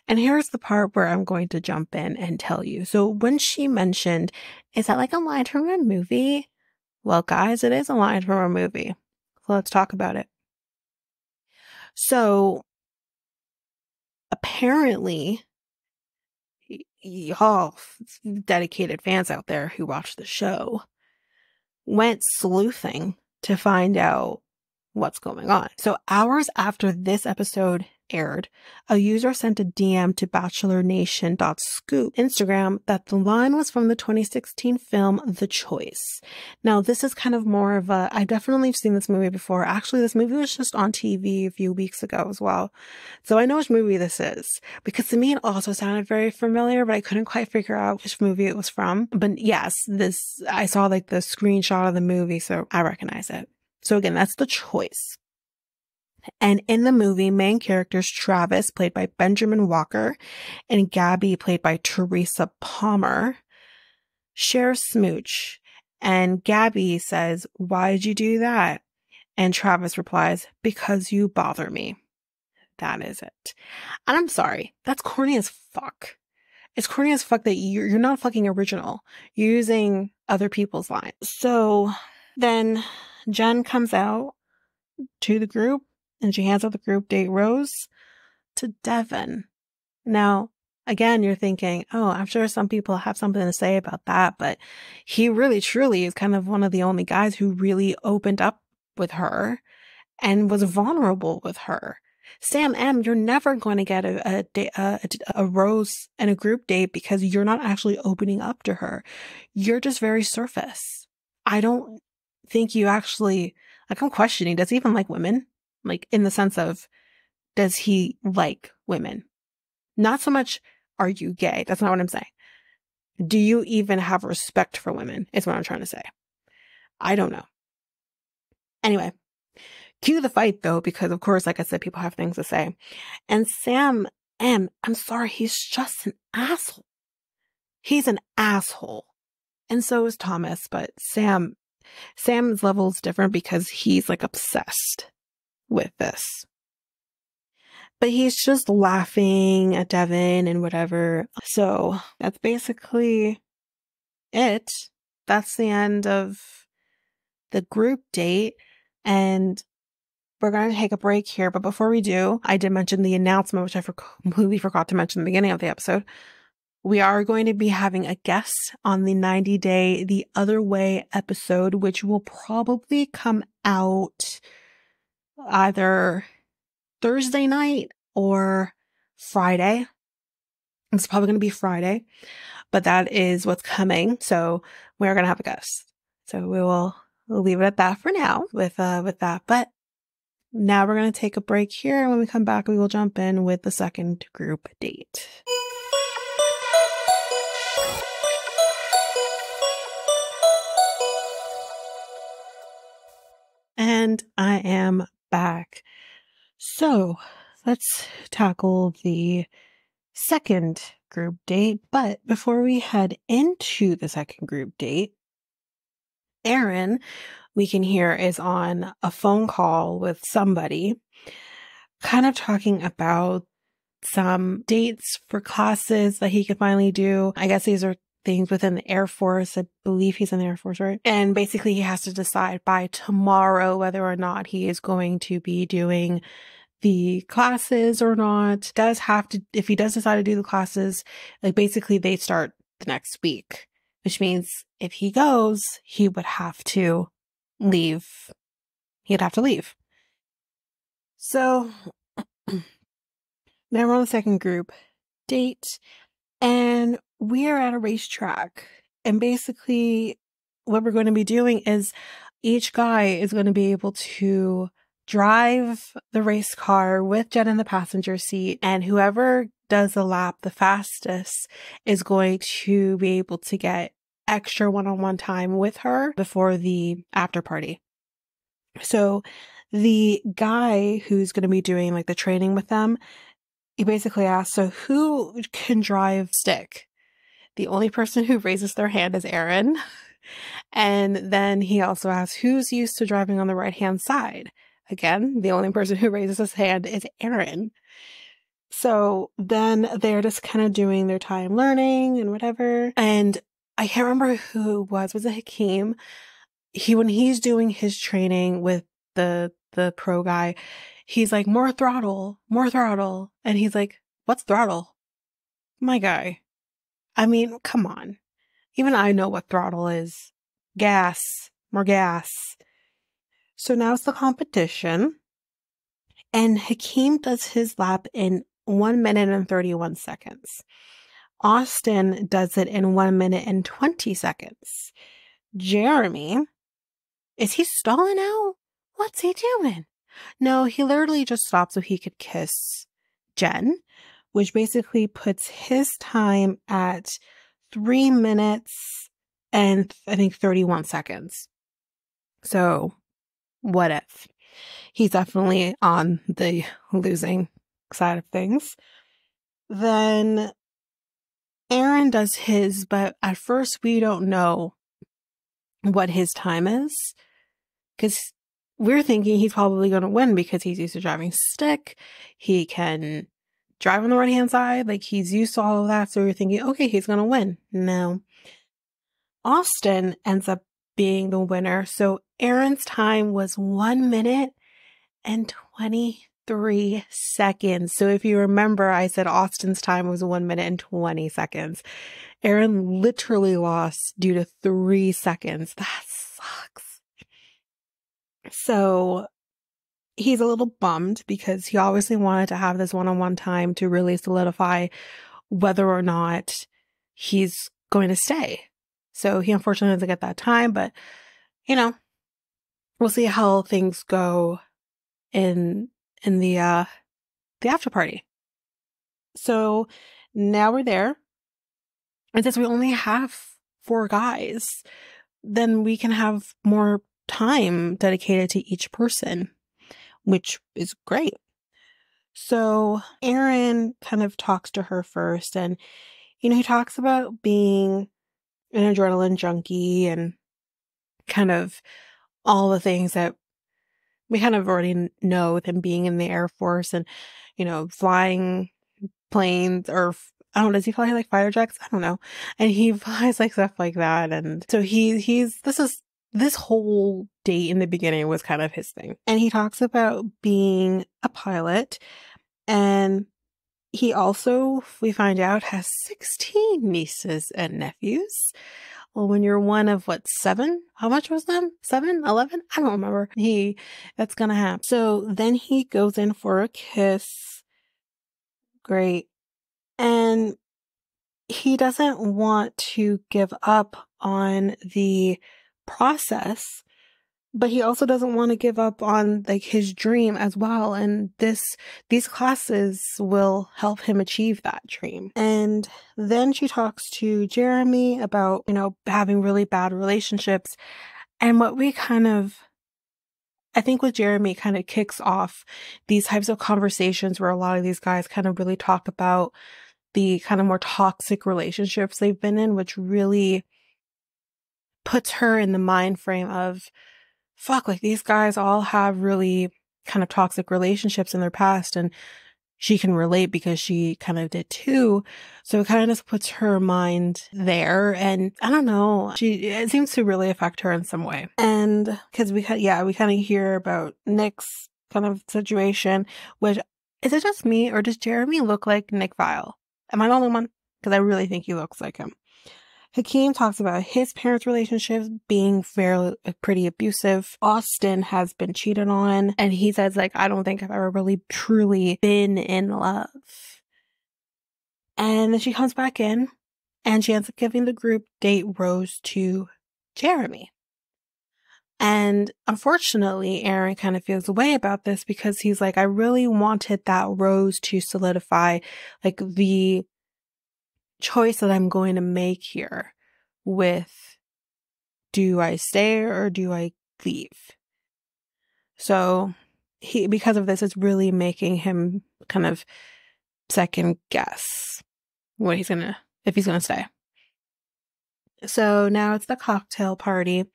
And here's the part where I'm going to jump in and tell you. So when she mentioned, is that like a line from a movie? Well, guys, it is a line from a movie. So let's talk about it. So apparently, y'all dedicated fans out there who watch the show went sleuthing to find out what's going on. So hours after this episode aired, a user sent a DM to bachelornation.scoop Instagram that the line was from the 2016 film The Choice. Now, this is kind of more of a, I definitely have seen this movie before. Actually, this movie was just on TV a few weeks ago as well. So I know which movie this is, because to me it also sounded very familiar, but I couldn't quite figure out which movie it was from. But yes, I saw like the screenshot of the movie, so I recognize it. So again, that's The Choice. And in the movie, main characters Travis, played by Benjamin Walker, and Gabby, played by Teresa Palmer, share a smooch. And Gabby says, "Why'd you do that?" And Travis replies, "Because you bother me." That is it. And I'm sorry, that's corny as fuck. It's corny as fuck that you're not fucking original. You're using other people's lines. So then Jenn comes out to the group and she hands out the group date rose to Devin. Now, again, you're thinking, oh, I'm sure some people have something to say about that, but he really truly is kind of one of the only guys who really opened up with her and was vulnerable with her. Sam M, you're never going to get a rose and a group date because you're not actually opening up to her. You're just very surface. I don't think you actually, like, I'm questioning, does he even like women? Like, in the sense of, does he like women? Not so much, are you gay? That's not what I'm saying. Do you even have respect for women? Is what I'm trying to say. I don't know. Anyway, cue the fight though, because of course, like I said, people have things to say. And Sam M, I'm sorry, he's just an asshole. He's an asshole. And so is Thomas, but Sam's level is different because he's like obsessed with this. But he's just laughing at Devin and whatever. So that's basically it. That's the end of the group date. And we're going to take a break here. But before we do, I did mention the announcement, which I completely forgot to mention in the beginning of the episode. We are going to be having a guest on the 90-day The Other Way episode, which will probably come out either Thursday night or Friday. It's probably going to be Friday, but that is what's coming. So we're going to have a guest. So we'll leave it at that for now with that. But now we're going to take a break here. And when we come back, we will jump in with the second group date. And I am back. So let's tackle the second group date. But before we head into the second group date, Aaron, we can hear, is on a phone call with somebody, kind of talking about some dates for classes that he could finally do. I guess these are things within the Air Force. I believe he's in the Air Force, right? And basically he has to decide by tomorrow whether or not he is going to be doing the classes or not. Does have to, if he does decide to do the classes, like basically they start the next week, which means if he goes, he would have to leave. He'd have to leave. So now we're on the second group date and we are at a racetrack. And basically what we're going to be doing is each guy is going to be able to drive the race car with Jenn in the passenger seat, and whoever does the lap the fastest is going to be able to get extra one-on-one time with her before the after party. So the guy who's going to be doing like the training with them, he basically asks, so who can drive stick? The only person who raises their hand is Aaron. And then he also asks, who's used to driving on the right-hand side? Again, the only person who raises his hand is Aaron. So then they're just kind of doing their time learning and whatever. And I can't remember who it was it Hakeem? When he's doing his training with the pro guy, he's like, more throttle. And he's like, what's throttle? My guy. I mean, come on. Even I know what throttle is. Gas. More gas. So now it's the competition. And Hakeem does his lap in 1 minute and 31 seconds. Austin does it in 1 minute and 20 seconds. Jeremy, is he stalling out? What's he doing? No, he literally just stopped so he could kiss Jenn, which basically puts his time at 3 minutes and I think 31 seconds. So what if? He's definitely on the losing side of things. Then Aaron does his, but at first we don't know what his time is because we're thinking he's probably going to win because he's used to driving stick. He can drive on the right-hand side. Like, he's used to all of that. So we're thinking, okay, he's going to win. No. Austin ends up being the winner. So Aaron's time was 1 minute and 23 seconds. So if you remember, I said Austin's time was 1 minute and 20 seconds. Aaron literally lost due to 3 seconds. That sucks. So he's a little bummed because he obviously wanted to have this one-on-one time to really solidify whether or not he's going to stay. So he unfortunately doesn't get that time, but you know, we'll see how things go in the after party. So now we're there. And since we only have 4 guys, then we can have more time dedicated to each person, which is great. So Aaron kind of talks to her first, and he talks about being an adrenaline junkie and kind of all the things that we kind of already know with him being in the Air Force and, flying planes, or I don't know, does he fly like fighter jets? I don't know. And he flies like stuff like that. And so this whole date in the beginning was kind of his thing. And he talks about being a pilot, and he also, we find out, has 16 nieces and nephews. Well, when you're one of 7? How much was them? 7? 11? I don't remember. That's gonna happen. So then he goes in for a kiss. Great. And he doesn't want to give up on the process, but he also doesn't want to give up on his dream as well. And these classes will help him achieve that dream. And then she talks to Jeremy about, having really bad relationships. And what I think with Jeremy kind of kicks off these types of conversations where a lot of these guys kind of really talk about the kind of more toxic relationships they've been in, which really puts her in the mind frame of, fuck, these guys all have really kind of toxic relationships in their past, and she can relate because she kind of did too. So it kind of just puts her mind there, and I don't know, it seems to really affect her in some way. And because we kind of hear about Nick's kind of situation, which, is it just me, or does Jeremy look like Nick Vile? Am I the only one? Because I really think he looks like him. Hakeem talks about his parents' relationships being pretty abusive. Austin has been cheated on, and he says, I don't think I've ever really truly been in love. And then she comes back in, and she ends up giving the group date rose to Jeremy. And unfortunately, Aaron kind of feels a way about this because he's like, I really wanted that rose to solidify the choice that I'm going to make here with, do I stay or do I leave? So because of this, it's really making him kind of second guess if he's gonna stay. So now it's the cocktail party,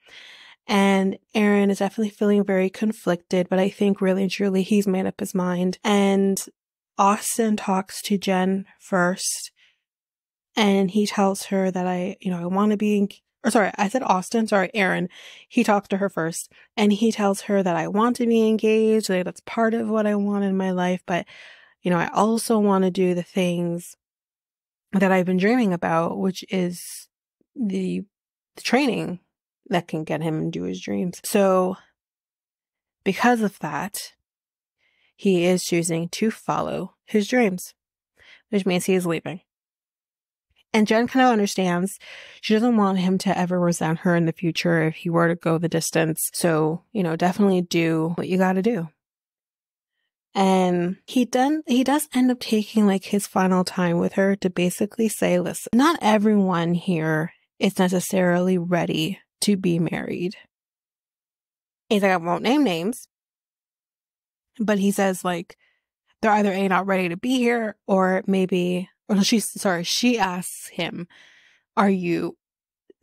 and Aaron is definitely feeling very conflicted, but I think really and truly he's made up his mind. And Austin talks to Jenn first, and he tells her that I want to be, I said Austin, Aaron. He talks to her first, and he tells her that I want to be engaged, that's part of what I want in my life, but, I also want to do the things that I've been dreaming about, which is the training that can get him into his dreams. So because of that, he is choosing to follow his dreams, which means he is leaving. And Jenn kind of understands. She doesn't want him to ever resent her in the future if he were to go the distance. So, definitely do what you got to do. And he does end up taking like his final time with her to basically say, listen, not everyone here is necessarily ready to be married. He's like, I won't name names, but he says like, they're either A, not ready to be here, or maybe, she asks him, are you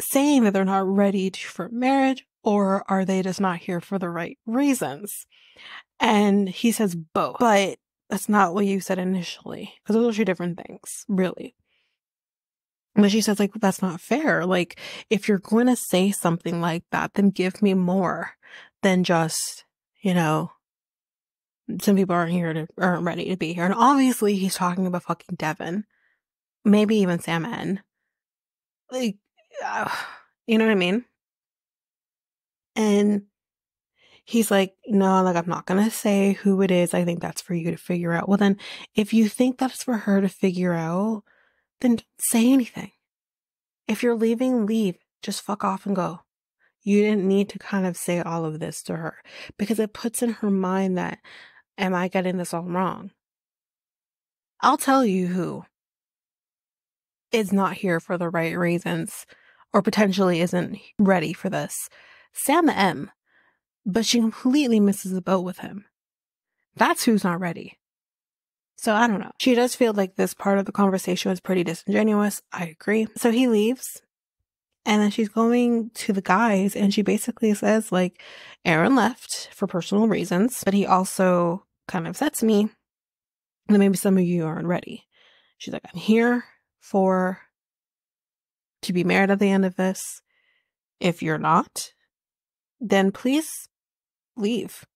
saying that they're not ready for marriage, or are they just not here for the right reasons? And he says both, but that's not what you said initially, because those are two different things, really. But she says, like, that's not fair. Like, if you're going to say something like that, then give me more than just, some people aren't ready to be here. And obviously he's talking about fucking Devin. Maybe even Sam N. Like, you know what I mean? And he's like, no, like, I'm not going to say who it is. I think that's for you to figure out. Well, then, if you think that's for her to figure out, then don't say anything. If you're leaving, leave. Just fuck off and go. You didn't need to kind of say all of this to her, because it puts in her mind that, am I getting this all wrong? I'll tell you who is not here for the right reasons, or potentially isn't ready for this. Sam M. But she completely misses the boat with him. That's who's not ready. So I don't know. She does feel like this part of the conversation was pretty disingenuous. I agree. So he leaves. And then she's going to the guys, and she basically says, like, Aaron left for personal reasons, but he also kind of upsets me that maybe some of you aren't ready. She's like, I'm here to be married at the end of this. If you're not, then please leave.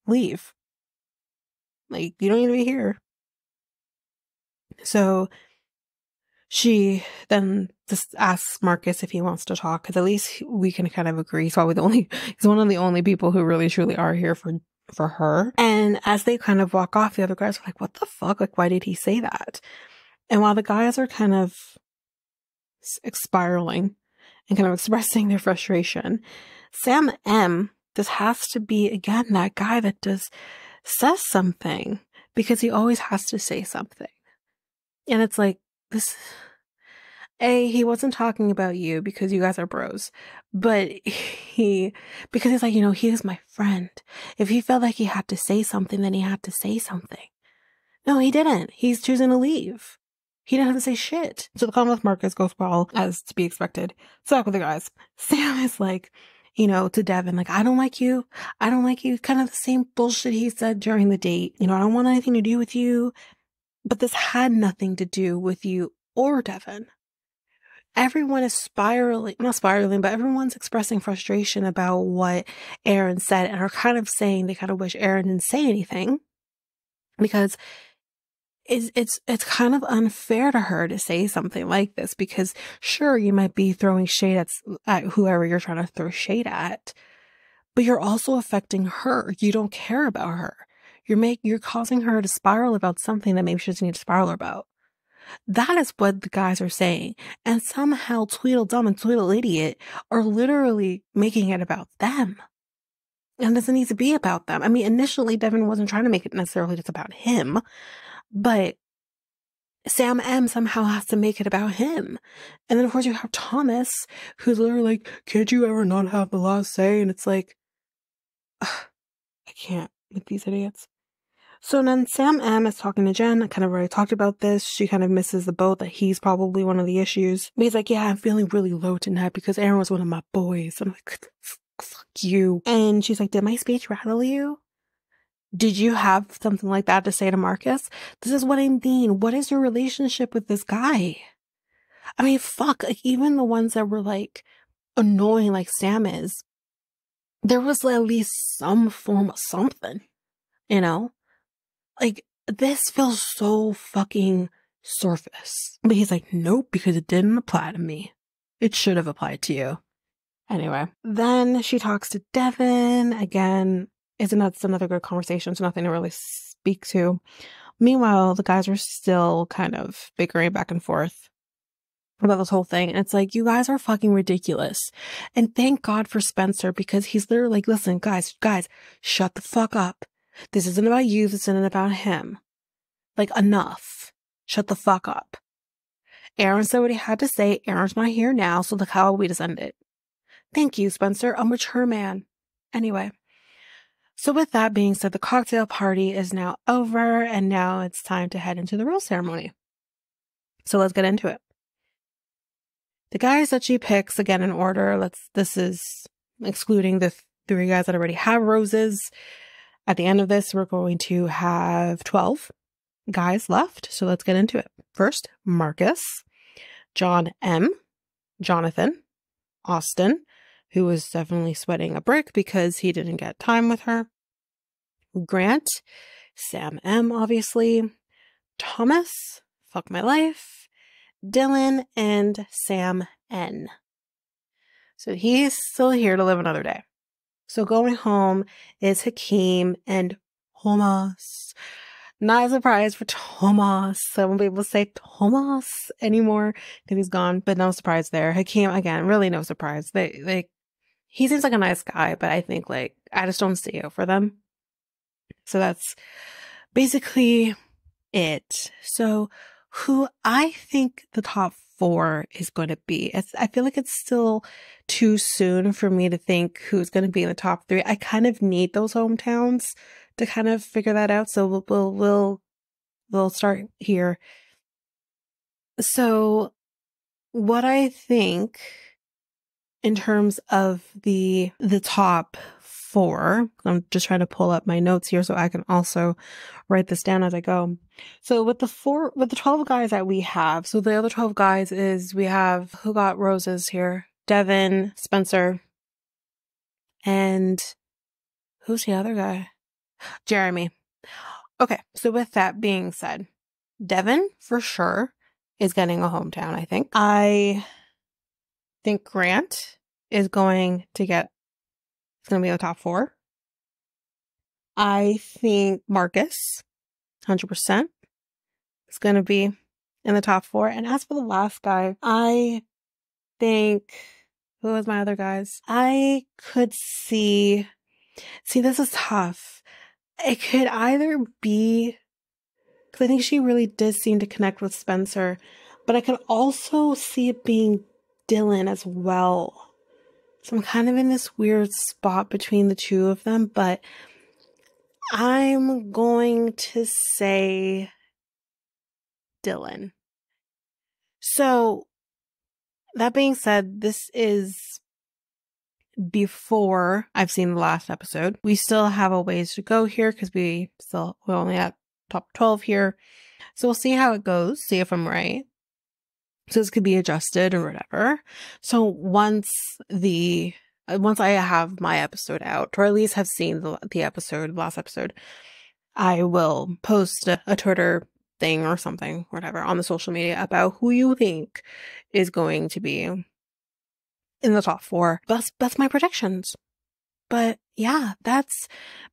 Leave. Like, you don't need to be here. So she then just asks Marcus if he wants to talk, because at least we can kind of agree. He's one of the only people who really truly are here for her. And as they kind of walk off, the other guys are like, what the fuck? Like, why did he say that? And while the guys are kind of spiraling and kind of expressing their frustration, Sam M. just has to be, again, that guy that just says something, because he always has to say something. And it's like, he wasn't talking about you because you guys are bros, but because he's like, he is my friend. If he felt like he had to say something, then he had to say something. No, he didn't. He's choosing to leave. He didn't have to say shit. So the call with Marcus goes well, as to be expected. So back with the guys. Sam is like, to Devin, like, I don't like you. I don't like you. Kind of the same bullshit he said during the date. I don't want anything to do with you. But this had nothing to do with you or Devin. Everyone is not spiraling, but everyone's expressing frustration about what Aaron said, and are kind of saying they kind of wish Aaron didn't say anything, because it's kind of unfair to her to say something like this, because sure, you might be throwing shade at whoever you're trying to throw shade at, but you're also affecting her. You don't care about her. You're causing her to spiral about something that maybe she doesn't need to spiral about. That is what the guys are saying. And somehow Tweedledum and Tweedleidiot are literally making it about them. And it doesn't need to be about them. I mean, initially, Devin wasn't trying to make it necessarily just about him, but Sam M somehow has to make it about him. And then, of course, you have Thomas, who's literally like, can't you ever not have the last say? And it's like, I can't with these idiots. So then Sam M is talking to Jenn. I kind of already talked about this. She kind of misses the boat that he's probably one of the issues. But he's like, yeah, I'm feeling really low tonight because Aaron was one of my boys. I'm like, fuck you. And she's like, did my speech rattle you? Did you have something like that to say to Marcus? This is what I mean. What is your relationship with this guy? I mean, fuck, like, even the ones that were like annoying like Sam is, there was at least some form of something, Like, this feels so fucking surface. But he's like, nope, because it didn't apply to me. It should have applied to you. Anyway, then she talks to Devin. Again, that's another good conversation, so nothing to really speak to. Meanwhile, the guys are still kind of bickering back and forth about this whole thing. And it's like, you guys are fucking ridiculous. And thank God for Spencer, because he's literally like, listen, guys, shut the fuck up. This isn't about you. This isn't about him. Like, enough. Shut the fuck up. Aaron said what he had to say. Aaron's not here now, so look how we just end it. Thank you, Spencer. A mature man. Anyway. So with that being said, the cocktail party is now over, and now it's time to head into the rose ceremony. So let's get into it. The guys that she picks, again in order, this is excluding the 3 guys that already have roses. At the end of this, we're going to have 12 guys left. So let's get into it. First, Marcus, John M, Jonathan, Austin, who was definitely sweating a brick because he didn't get time with her, Grant, Sam M, obviously, Thomas, fuck my life, Dylan, and Sam N. So he's still here to live another day. So going home is Hakeem and Thomas. Not a surprise for Thomas. I won't be able to say Thomas anymore because he's gone, but no surprise there. Hakeem, again, really no surprise. He seems like a nice guy, but I think I just don't see it for them. So that's basically it. So who I think the top 4 is going to be. I feel like it's still too soon for me to think who's going to be in the top 3. I kind of need those hometowns to kind of figure that out. So we'll start here. So what I think in terms of the top 4, I'm just trying to pull up my notes here so I can also write this down as I go. So with the 12 guys that we have, so the other 12 guys is we have, who got roses here? Devin, Spencer, and who's the other guy? Jeremy. Okay, so with that being said, Devin for sure is getting a hometown, I think. I think Grant is going to be in the top 4. I think Marcus, 100%, is going to be in the top 4. And as for the last guy, I think, who was my other guys? I could see, this is tough. It could either be, because I think she really did seem to connect with Spencer, but I could also see it being Dylan as well. So I'm kind of in this weird spot between the 2 of them, but I'm going to say Dylan. So that being said, this is before I've seen the last episode. We still have a ways to go here because we're only at top 12 here. So we'll see how it goes, see if I'm right. So this could be adjusted or whatever. So once I have my episode out, or at least have seen the last episode, I will post a Twitter thing or something, whatever, on the social media about who you think is going to be in the top 4. That's my predictions. But yeah, that's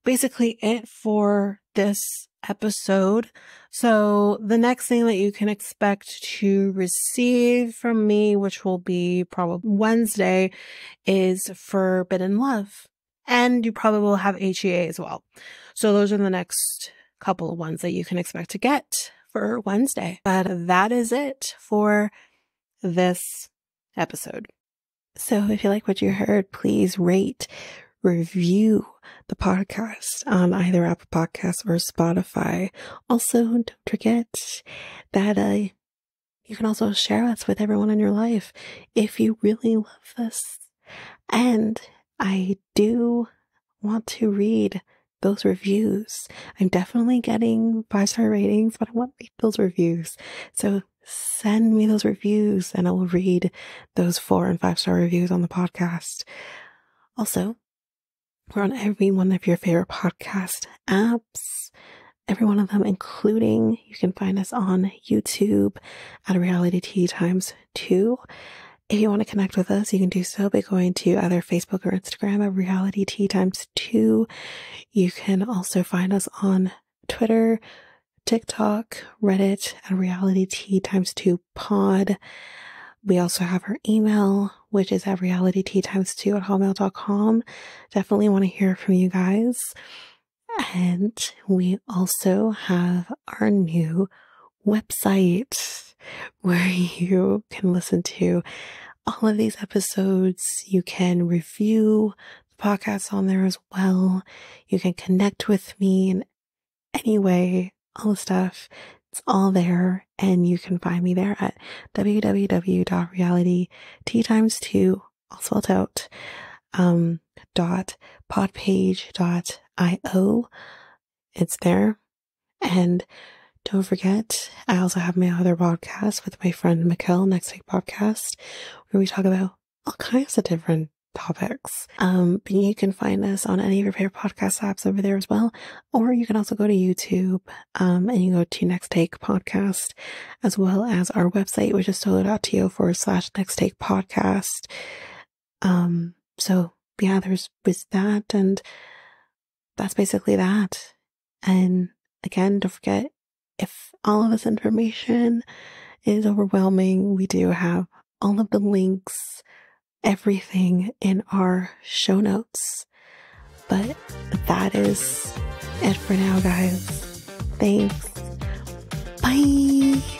basically it for this episode. So the next thing that you can expect to receive from me, which will be probably Wednesday, is Forbidden Love. And you probably will have HEA as well. So those are the next couple of ones that you can expect to get for Wednesday. But that is it for this episode. So if you like what you heard, please rate, review the podcast on either Apple Podcasts or Spotify. Also, don't forget that you can also share us with everyone in your life if you really love this. And I do want to read those reviews. I'm definitely getting 5-star ratings, but I want to read those reviews. So send me those reviews and I will read those 4- and 5-star reviews on the podcast. Also, we're on every one of your favorite podcast apps, every one of them, including, you can find us on YouTube at Reality Tea X2. If you want to connect with us, you can do so by going to either Facebook or Instagram at Reality Tea X2. You can also find us on Twitter, TikTok, Reddit at realityt2 pod. We also have our email, which is at realityt2 at hotmail.com. Definitely want to hear from you guys. And we also have our new website where you can listen to all of these episodes. You can review the podcast on there as well. You can connect with me in any way, all the stuff. It's all there, and you can find me there at www.realityt2, all spelled out, .podpage.io. It's there. And don't forget, I also have my other podcast with my friend Mikkel, Next Take Podcast, where we talk about all kinds of different topics. But you can find us on any of your favorite podcast apps over there as well. Or you can also go to YouTube, and you go to Next Take Podcast, as well as our website, which is solo.to/Next Take Podcast. So yeah, there's that, and that's basically that. And again, don't forget, if all of this information is overwhelming, we do have all of the links, everything in our show notes. But that is it for now, guys. Thanks. Bye.